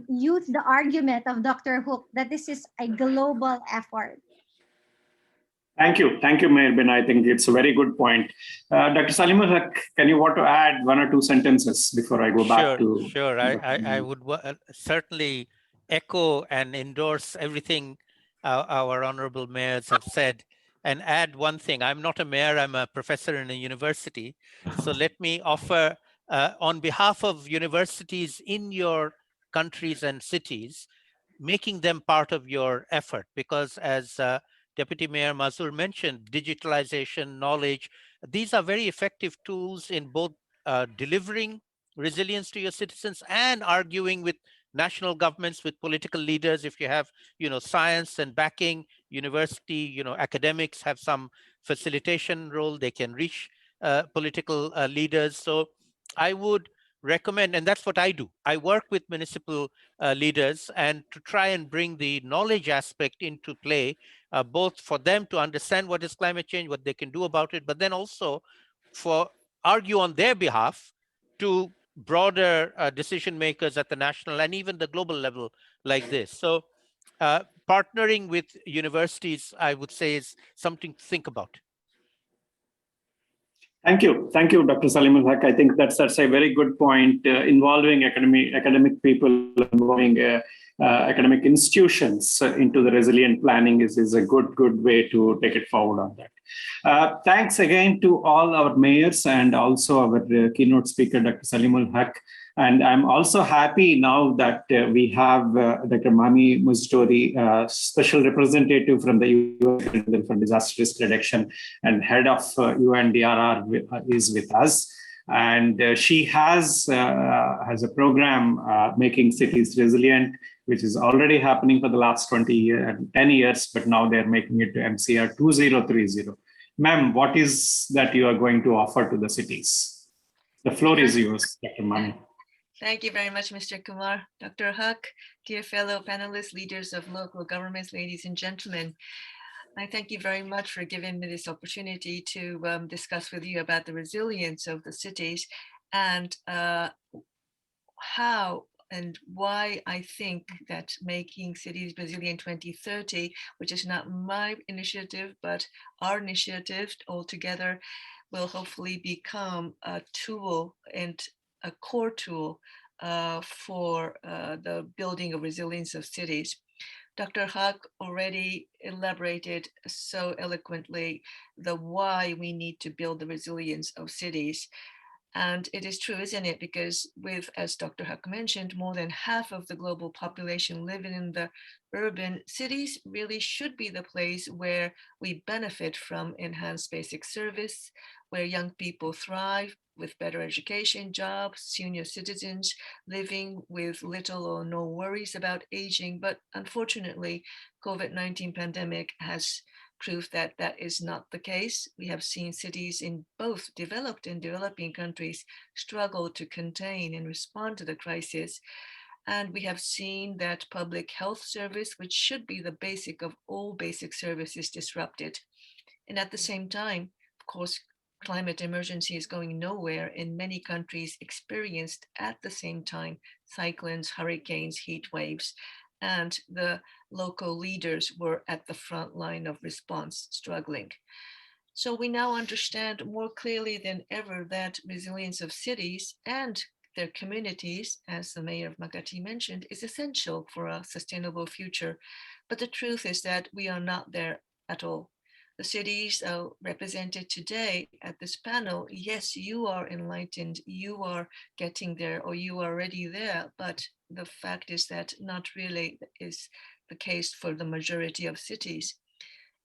use the argument of Dr. Hook that this is a global effort. Thank you, Mayor Bin. I think it's a very good point. Dr. Salimul Haq, can you want to add one or two sentences before I go back to? Sure. I would certainly echo and endorse everything our honorable mayors have said, and add one thing. I'm not a mayor, I'm a professor in a university. So let me offer, on behalf of universities in your countries and cities, making them part of your effort, because as Deputy Mayor Mazur mentioned, digitalization, knowledge, these are very effective tools in both delivering resilience to your citizens and arguing with national governments, with political leaders. If you have, science and backing, university, academics have some facilitation role, they can reach political leaders. So I would recommend, and that's what I do. I work with municipal leaders and to try and bring the knowledge aspect into play, both for them to understand what is climate change, what they can do about it, but then also for argue on their behalf to broader decision makers at the national and even the global level like this. So partnering with universities, I would say, is something to think about. Thank you, Dr. Salimul Haq. I think that's a very good point. Involving academic people, involving academic institutions into the resilient planning is a good way to take it forward on that. Thanks again to all our mayors and also our keynote speaker, Dr. Salimul Haq. And I'm also happy now that we have Dr. Mami Mustori, special representative from the UN for Disaster Risk Reduction and head of UNDRR is with us. And she has a program making cities resilient, which is already happening for the last 10 years, but now they're making it to MCR 2030. Ma'am, what is that you are going to offer to the cities? The floor is yours, Dr. Mami. Thank you very much, Mr. Kumar. Dr. Huck, dear fellow panelists, leaders of local governments, ladies and gentlemen, I thank you very much for giving me this opportunity to discuss with you about the resilience of the cities and how and why I think that making cities resilient 2030, which is not my initiative, but our initiative altogether, will hopefully become a tool and a core tool for the building of resilience of cities. Dr. Huck already elaborated so eloquently the why we need to build the resilience of cities. And it is true, isn't it? Because with, as Dr. Huck mentioned, more than half of the global population living in the urban cities, really should be the place where we benefit from enhanced basic service, where young people thrive with better education, jobs, senior citizens living with little or no worries about aging. But unfortunately, COVID-19 pandemic has proof that that is not the case. We have seen cities in both developed and developing countries struggle to contain and respond to the crisis. And we have seen that public health service, which should be the basic of all basic services, disrupted. And at the same time, of course, climate emergency is going nowhere, and many countries experienced at the same time cyclones, hurricanes, heat waves, and the local leaders were at the front line of response, struggling. So we now understand more clearly than ever that resilience of cities and their communities, as the mayor of Makati mentioned, is essential for a sustainable future. But the truth is that we are not there at all. The cities represented today at this panel, yes, you are enlightened, you are getting there, or you are already there, but the fact is that not really is the case for the majority of cities.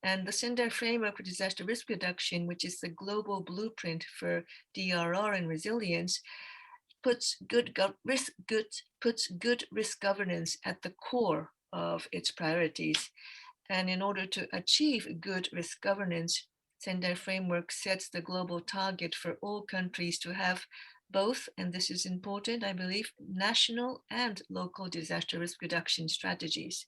And the Sendai Framework for Disaster Risk Reduction, which is the global blueprint for DRR and resilience, puts good risk governance at the core of its priorities. And in order to achieve good risk governance, Sendai Framework sets the global target for all countries to have both, and this is important, I believe, national and local disaster risk reduction strategies.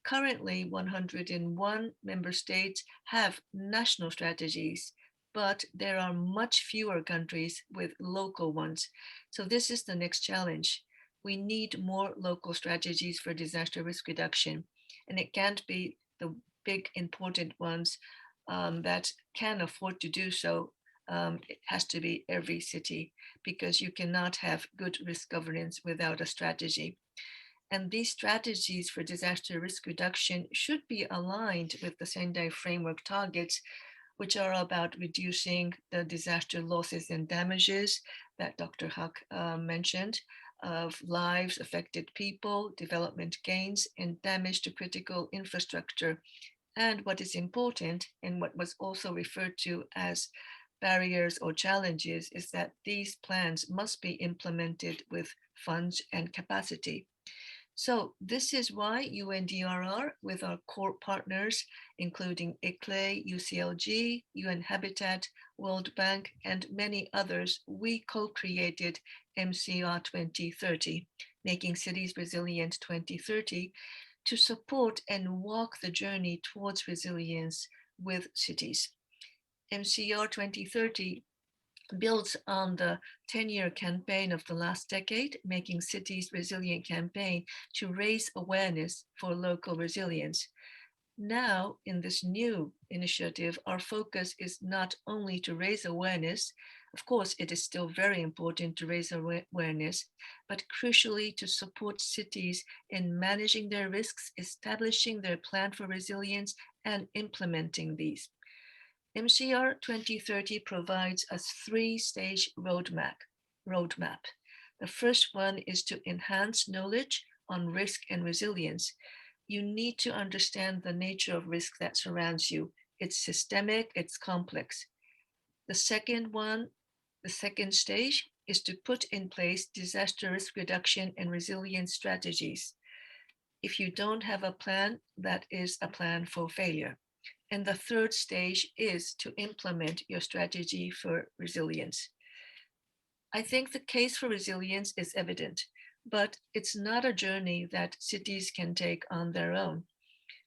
Currently, 101 member states have national strategies, but there are much fewer countries with local ones. So this is the next challenge. We need more local strategies for disaster risk reduction, and it can't be the big important ones that can afford to do so. It has to be every city, because you cannot have good risk governance without a strategy. And these strategies for disaster risk reduction should be aligned with the Sendai Framework targets, which are about reducing the disaster losses and damages that Dr. Huck mentioned, of lives, affected people, development gains, and damage to critical infrastructure. And what is important, and what was also referred to as barriers or challenges, is that these plans must be implemented with funds and capacity. So this is why UNDRR, with our core partners, including ICLEI, UCLG, UN Habitat, World Bank, and many others, we co-created MCR 2030, Making Cities Resilient 2030, to support and walk the journey towards resilience with cities. MCR 2030 builds on the 10-year campaign of the last decade, Making Cities Resilient campaign, to raise awareness for local resilience. Now, in this new initiative, our focus is not only to raise awareness. Of course, it is still very important to raise awareness, but crucially to support cities in managing their risks, establishing their plan for resilience, and implementing these. MCR 2030 provides a three-stage roadmap. The first one is to enhance knowledge on risk and resilience. You need to understand the nature of risk that surrounds you. It's systemic, it's complex. The second stage is to put in place disaster risk reduction and resilience strategies. If you don't have a plan, that is a plan for failure. And the third stage is to implement your strategy for resilience. I think the case for resilience is evident, but it's not a journey that cities can take on their own.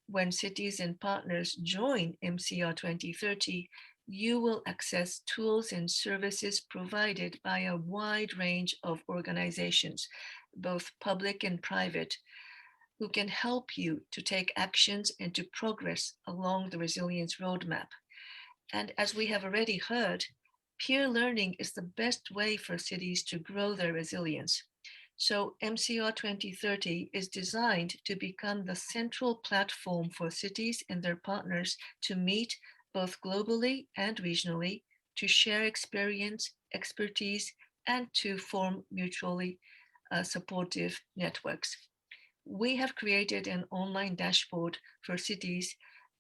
When cities and partners join MCR 2030, you will access tools and services provided by a wide range of organizations, both public and private, who can help you to take actions and to progress along the resilience roadmap. And as we have already heard, peer learning is the best way for cities to grow their resilience. So MCR 2030 is designed to become the central platform for cities and their partners to meet both globally and regionally, to share experience, expertise, and to form mutually supportive networks. We have created an online dashboard for cities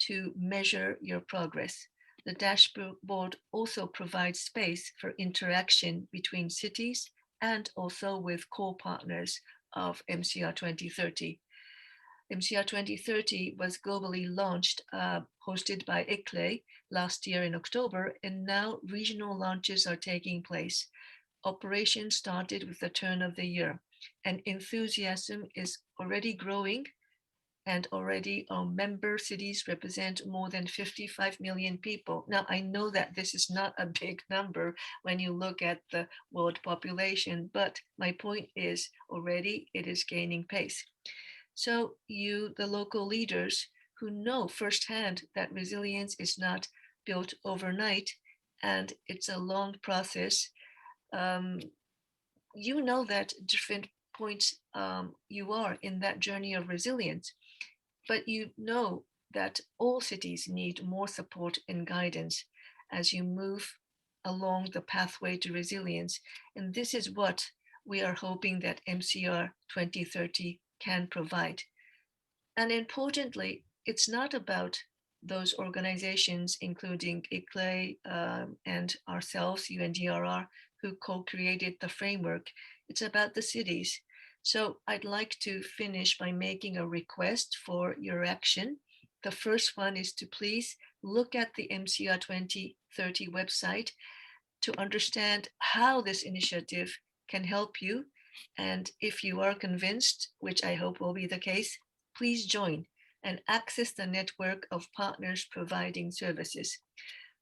to measure your progress. The dashboard also provides space for interaction between cities and also with core partners of MCR 2030. MCR 2030 was globally launched, hosted by ICLEI last year in October, and now regional launches are taking place. Operations started with the turn of the year, and enthusiasm is already growing, and already our member cities represent more than 55 million people. Now, I know that this is not a big number when you look at the world population, but my point is already it is gaining pace. So you, the local leaders who know firsthand that resilience is not built overnight and it's a long process, you know that different points you are in that journey of resilience, but you know that all cities need more support and guidance as you move along the pathway to resilience. And this is what we are hoping that MCR 2030 can provide. And importantly, it's not about those organizations, including ICLEI and ourselves, UNDRR, who co-created the framework. It's about the cities. So I'd like to finish by making a request for your action. The first one is to please look at the MCR 2030 website to understand how this initiative can help you. And if you are convinced, which I hope will be the case, please join and access the network of partners providing services.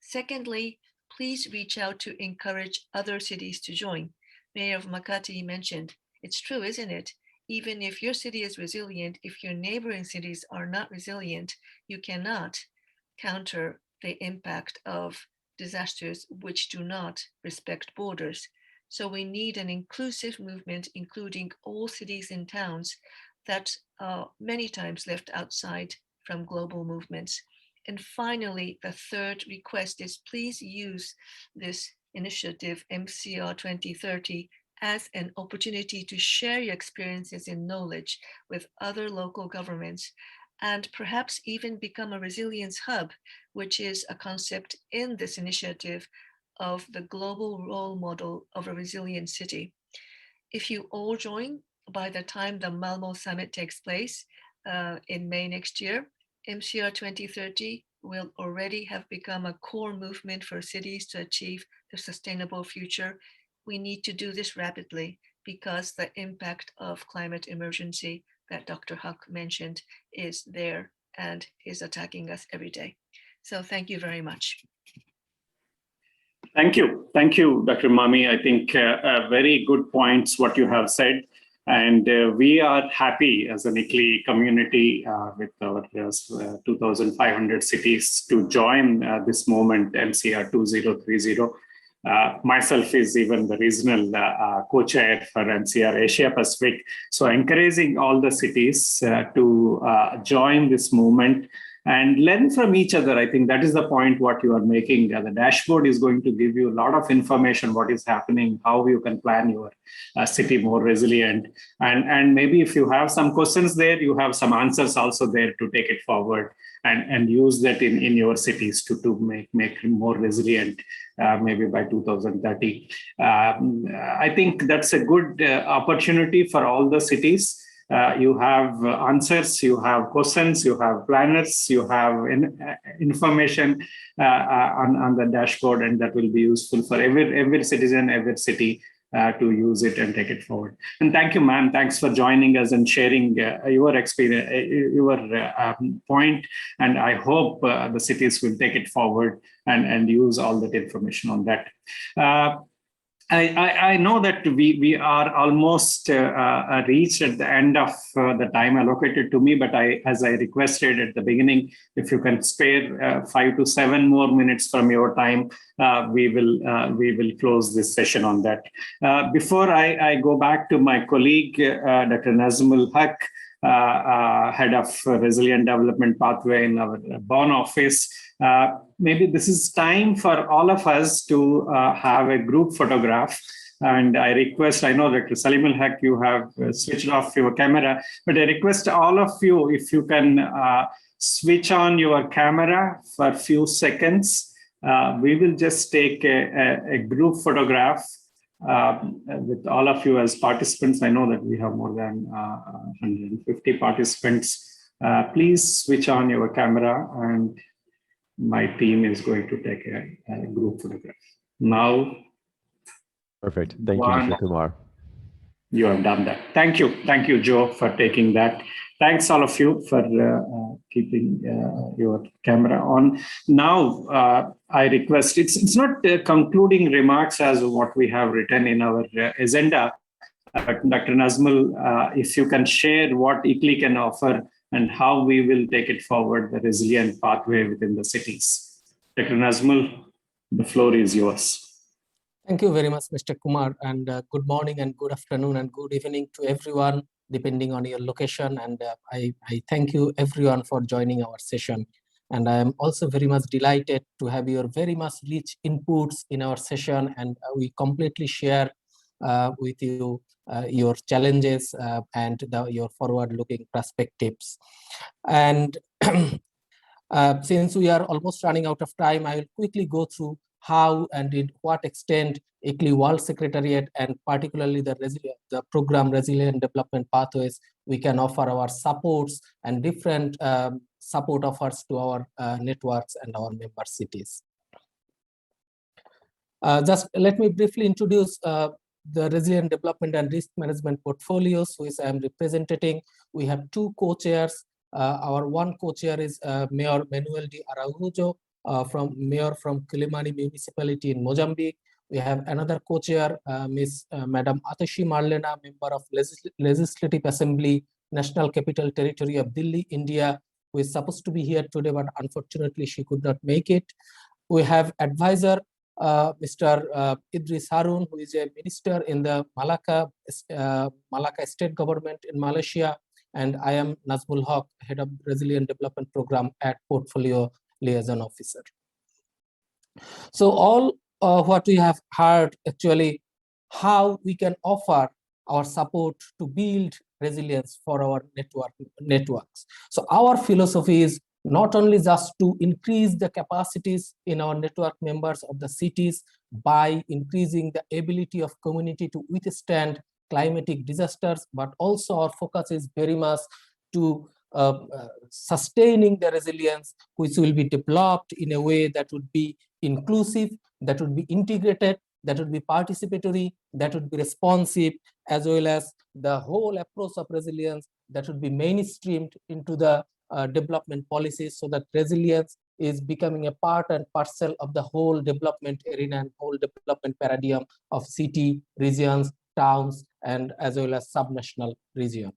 Secondly, please reach out to encourage other cities to join. Mayor of Makati mentioned, it's true, isn't it? Even if your city is resilient, if your neighboring cities are not resilient, you cannot counter the impact of disasters which do not respect borders. So we need an inclusive movement, including all cities and towns that are many times left outside from global movements. And finally, the third request is please use this initiative, MCR 2030, as an opportunity to share your experiences and knowledge with other local governments, and perhaps even become a resilience hub, which is a concept in this initiative of the global role model of a resilient city. If you all join, by the time the Malmo Summit takes place in May next year, MCR 2030 will already have become a core movement for cities to achieve the sustainable future. We need to do this rapidly because the impact of climate emergency that Dr. Huck mentioned is there and is attacking us every day. So thank you very much. Thank you. Thank you, Dr. Mami. I think very good points what you have said. And we are happy as an ICLEI community with our 2,500 cities to join this movement, MCR 2030. Myself is even the regional co-chair for MCR Asia Pacific. So encouraging all the cities to join this movement and learn from each other. I think that is the point what you are making. The dashboard is going to give you a lot of information, what is happening, how you can plan your city more resilient. And maybe if you have some questions there, you have some answers also there to take it forward and use that in your cities to make more resilient, maybe by 2030. I think that's a good opportunity for all the cities. You have answers, you have questions, you have planners, you have information on the dashboard, and that will be useful for every citizen, every city to use it and take it forward. And thank you, ma'am. Thanks for joining us and sharing your experience, your point. And I hope the cities will take it forward and use all that information on that. I know that we are almost reached at the end of the time allocated to me, but as I requested at the beginning, if you can spare 5 to 7 more minutes from your time, we will close this session on that. Before I go back to my colleague, Dr. Nazmul Haq, head of Resilient Development Pathway in our Bonn office. Maybe this is time for all of us to have a group photograph. And I request, I know that Salim al Haq, you have switched off your camera, but I request all of you, if you can switch on your camera for a few seconds. We will just take a group photograph with all of you as participants. I know that we have more than 150 participants. Please switch on your camera, and my team is going to take a group photograph. Now. Perfect. Thank you, Mr. Kumar. You have done that. Thank you. Thank you, Joe, for taking that. Thanks all of you for keeping your camera on. Now, I request, it's not concluding remarks as what we have written in our agenda. Dr. Nazmul, if you can share what ICLEI can offer and how we will take it forward, the resilient pathway within the cities. Dr. Nazmul, the floor is yours. Thank you very much, Mr. Kumar, and good morning and good afternoon and good evening to everyone, depending on your location. And I thank you everyone for joining our session. And I am also very much delighted to have your very much rich inputs in our session, and we completely share with you your challenges and your forward-looking perspectives. And since we are almost running out of time, I will quickly go through how and in what extent ICLEI World Secretariat and particularly the program Resilient Development Pathways, we can offer our supports and different support offers to our networks and our member cities. Just let me briefly introduce the Resilient Development and Risk Management portfolios, which I am representing. We have two co-chairs. Our one co-chair is Mayor Manuel de Araujo, Mayor from Quilimani Municipality in Mozambique. We have another co-chair, Madam Atashi Marlena, member of Legislative Assembly, National Capital Territory of Delhi, India, who is supposed to be here today, but unfortunately she could not make it. We have advisor, Mr. Idris Harun, who is a minister in the Malacca state government in Malaysia, and I am Nazmul Haq, head of Resilient Development Program at Portfolio Liaison Officer. So all what we have heard, actually, how we can offer our support to build resilience for our networks. So our philosophy is not only just to increase the capacities in our network members of the cities by increasing the ability of community to withstand climatic disasters, but also our focus is very much to sustaining the resilience, which will be developed in a way that would be inclusive, that would be integrated, that would be participatory, that would be responsive, as well as the whole approach of resilience that would be mainstreamed into the development policies, so that resilience is becoming a part and parcel of the whole development arena and whole development paradigm of city, regions, towns, and as well as subnational region.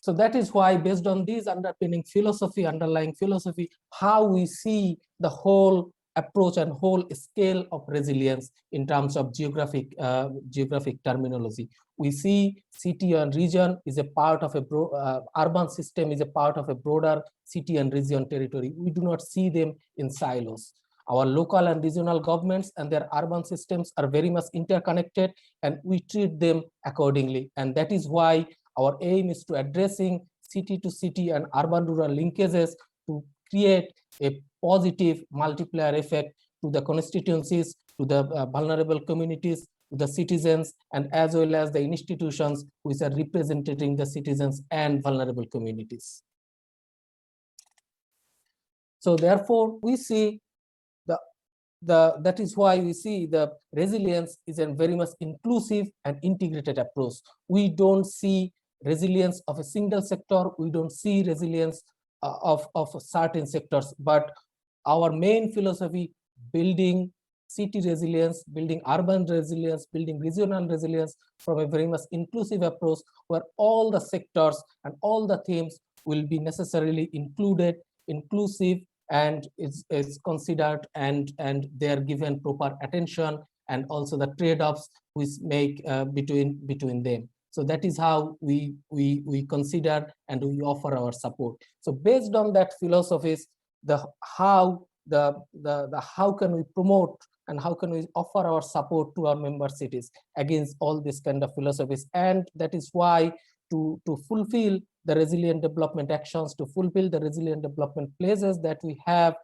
So that is why, based on these underlying philosophy, how we see the whole approach and whole scale of resilience in terms of geographic terminology. We see city and region is a part of a urban system is a part of a broader city and region territory. We do not see them in silos. Our local and regional governments and their urban systems are very much interconnected, and we treat them accordingly. And that is why our aim is to addressing city to city and urban rural linkages to create a positive multiplier effect to the constituencies, to the vulnerable communities, to the citizens, and as well as the institutions which are representing the citizens and vulnerable communities. So therefore, we see that is why we see the resilience is a very much inclusive and integrated approach. We don't see resilience of a single sector. We don't see resilience of certain sectors, but our main philosophy, building city resilience, building urban resilience, building regional resilience from a very much inclusive approach, where all the sectors and all the themes will be necessarily included, inclusive, and is considered, and they are given proper attention, and also the trade-offs which make between them. So that is how we consider and we offer our support. So based on that philosophies, how the how can we promote and how can we offer our support to our member cities against all this kind of philosophies. And that is why to fulfill the resilient development actions, to fulfill the resilient development places that we have,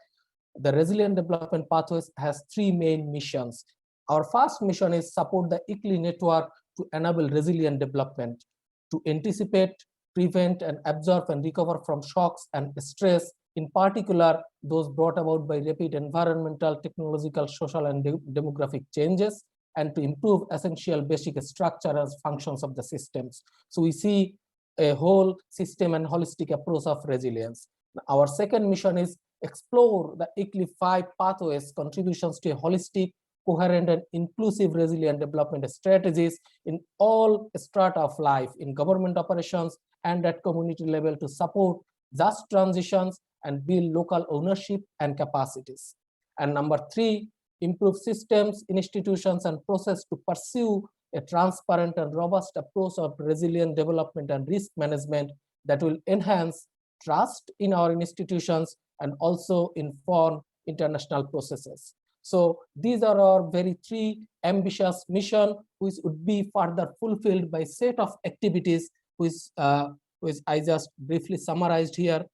the resilient development pathways has three main missions. Our first mission is support the ICLEI network to enable resilient development, to anticipate, prevent, and absorb and recover from shocks and stress, in particular those brought about by rapid environmental, technological, social, and demographic changes, and to improve essential basic structural functions of the systems. So we see a whole system and holistic approach of resilience. Our second mission is explore the ICLEI 5 pathways contributions to a holistic, coherent, and inclusive resilient development strategies in all strata of life, in government operations and at community level, to support just transitions and build local ownership and capacities. And number 3, improve systems, institutions, and process to pursue a transparent and robust approach of resilient development and risk management that will enhance trust in our institutions and also inform international processes. So these are our very 3 ambitious missions, which would be further fulfilled by set of activities, which I just briefly summarized here.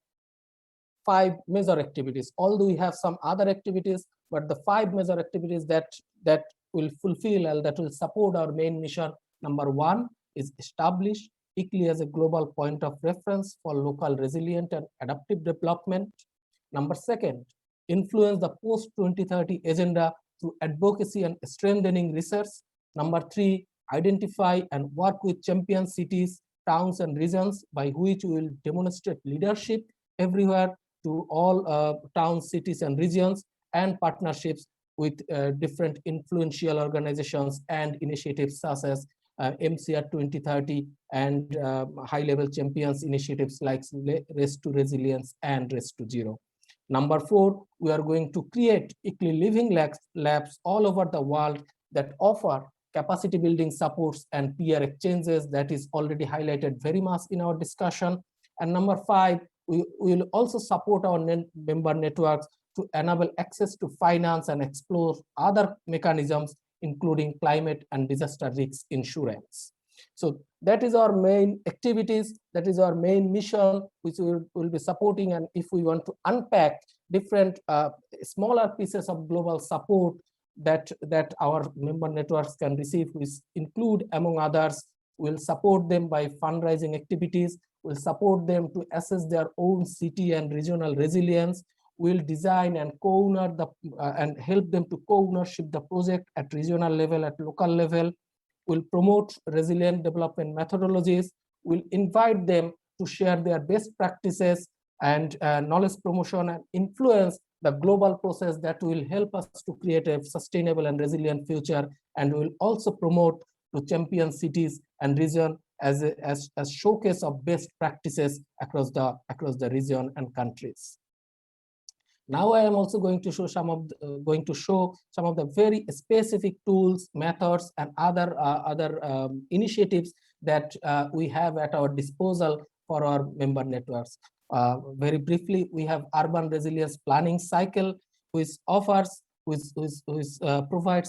5 major activities, although we have some other activities, but the 5 major activities that will fulfill and that will support our main mission. Number 1 is establish ICLEI as a global point of reference for local resilient and adaptive development. Number 2, influence the post-2030 agenda through advocacy and strengthening research. Number 3, identify and work with champion cities, towns, and regions by which we will demonstrate leadership everywhere to all towns, cities, and regions, and partnerships with different influential organizations and initiatives such as MCR 2030 and high-level champions initiatives like Race to Resilience and Race to Zero. Number 4, we are going to create ICLEI living labs all over the world that offer capacity building supports and peer exchanges that is already highlighted very much in our discussion. And number 5, we will also support our member networks to enable access to finance and explore other mechanisms, including climate and disaster risk insurance. So that is our main activities, that is our main mission, which we will be supporting. And if we want to unpack different smaller pieces of global support that our member networks can receive, which include, among others, we'll support them by fundraising activities, we'll support them to assess their own city and regional resilience, we'll design and co-owner and help them to co-ownership the project at regional level, at local level. We'll promote resilient development methodologies. We'll invite them to share their best practices and knowledge promotion and influence the global process that will help us to create a sustainable and resilient future. And we'll also promote to champion cities and region as a showcase of best practices across the region and countries. Now I am also going to show some of the very specific tools, methods, and other initiatives that we have at our disposal for our member networks. Very briefly, we have Urban Resilience Planning Cycle, which provides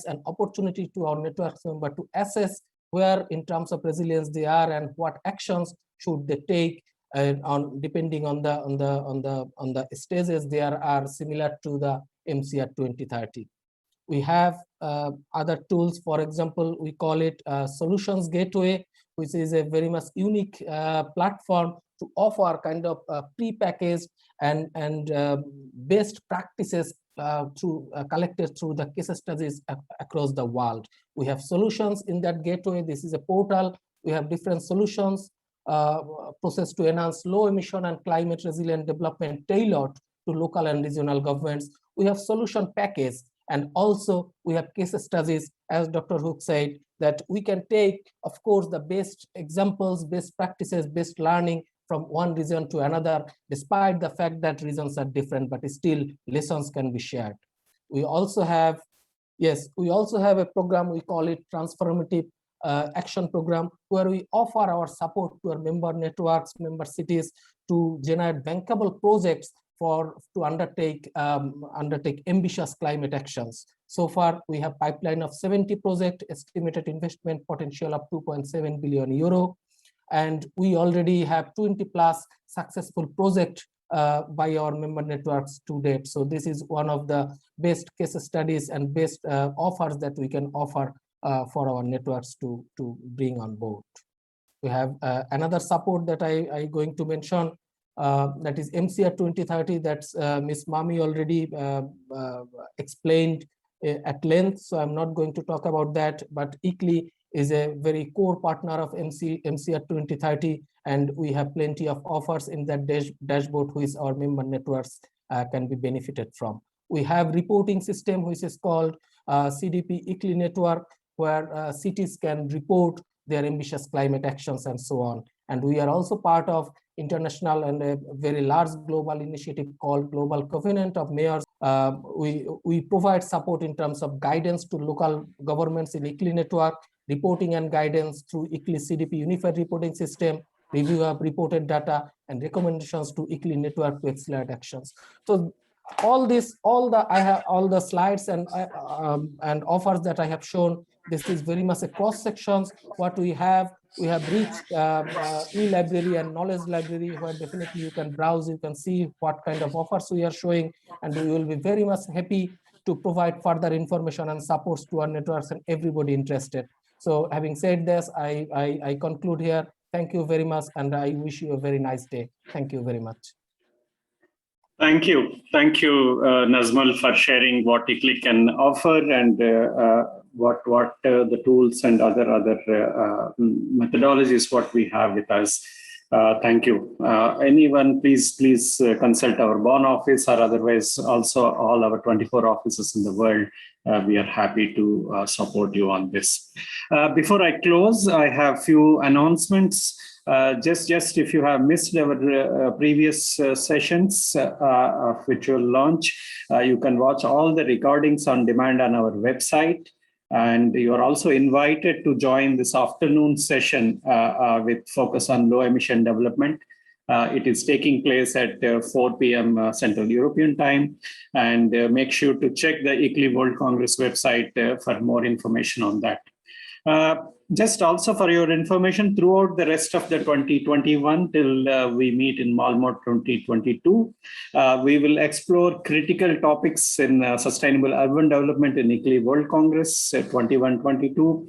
an opportunity to our networks member to assess where, in terms of resilience, they are and what actions should they take. Depending on the stages, there are similar to the MCR 2030. We have other tools. For example, we call it Solutions Gateway, which is a very much unique platform to offer kind of pre-packaged and best practices collected through the case studies across the world. We have solutions in that gateway. This is a portal. We have different solutions. Process to enhance low emission and climate resilient development tailored to local and regional governments. We have solution package, and also we have case studies, as Dr. Hook said, that we can take, of course, the best examples, best practices, best learning from one region to another, despite the fact that regions are different, but still lessons can be shared. We also have a program, we call it Transformative Action Program, where we offer our support to our member networks, member cities to generate bankable projects to undertake ambitious climate actions. So far, we have pipeline of 70 projects, estimated investment potential of 2.7 billion euro, and we already have 20 plus successful projects by our member networks to date. So this is one of the best case studies and best offers that we can offer for our networks to bring on board. We have another support that I going to mention, that is MCR 2030, that's Ms. Mami already explained at length, so I'm not going to talk about that, but ICLEI is a very core partner of MCR 2030, and we have plenty of offers in that dashboard which our member networks can be benefited from. We have reporting system which is called CDP ICLEI Network, where cities can report their ambitious climate actions and so on. And we are also part of international and a very large global initiative called Global Covenant of Mayors. We provide support in terms of guidance to local governments in ICLEI Network, reporting and guidance through ICLEI CDP Unified Reporting System, review of reported data, and recommendations to ICLEI Network to accelerate actions. So all the slides and offers that I have shown, this is very much a cross sections. What we have rich e-library and knowledge library where definitely you can browse, you can see what kind of offers we are showing, and we will be very much happy to provide further information and supports to our networks and everybody interested. So having said this, I conclude here. Thank you very much, and I wish you a very nice day. Thank you very much. Thank you, Nazmal, for sharing what ICLEI can offer and what the tools and other methodologies what we have with us. Thank you. Anyone, please consult our Bonn office, or otherwise also all our 24 offices in the world. We are happy to support you on this. Before I close, I have few announcements. Just if you have missed our previous sessions which will launch, you can watch all the recordings on demand on our website. And you are also invited to join this afternoon session with focus on low emission development. It is taking place at 4 p.m. Central European time. And make sure to check the ICLEI World Congress website for more information on that. Just also for your information, throughout the rest of the 2021 till we meet in Malmo 2022, we will explore critical topics in sustainable urban development in ICLEI World Congress 21-22,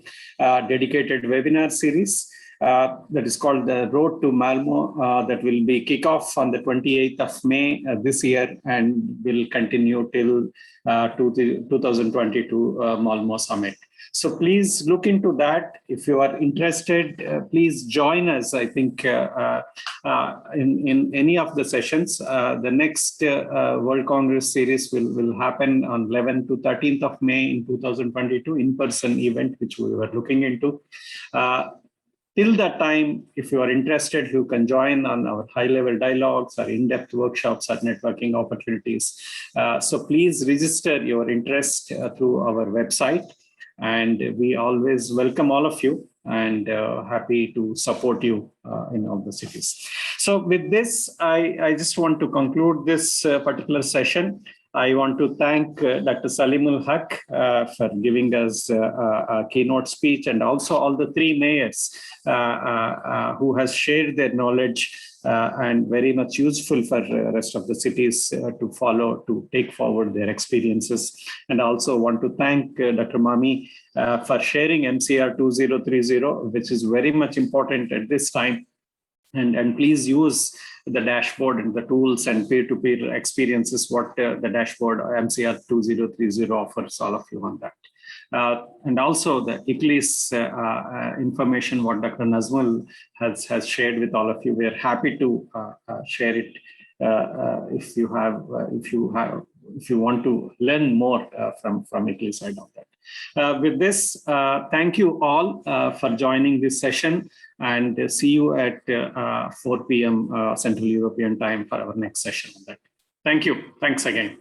dedicated webinar series that is called the Road to Malmo, that will be kickoff on the 28th of May this year and will continue till 2022 Malmo Summit. So please look into that. If you are interested, please join us. I think in any of the sessions. The next World Congress series will happen on 11th to 13th of May in 2022, in-person event, which we were looking into. Till that time, if you are interested, you can join on our high-level dialogues or in-depth workshops or networking opportunities. So please register your interest through our website. And we always welcome all of you and happy to support you in all the cities. So with this, I just want to conclude this particular session. I want to thank Dr. Salimul Haq for giving us a keynote speech, and also all the three mayors who has shared their knowledge and very much useful for the rest of the cities to follow, to take forward their experiences. And also want to thank Dr. Mami for sharing MCR 2030, which is very much important at this time. And please use the dashboard and the tools and peer-to-peer experiences, what the dashboard MCR 2030 offers all of you on that. And also the ICLEI's information, what Dr. Nazmal has shared with all of you. We are happy to share it if you want to learn more from ICLEI side of that. With this, thank you all for joining this session, and see you at 4 p.m. Central European time for our next session on that. Thank you. Thanks again.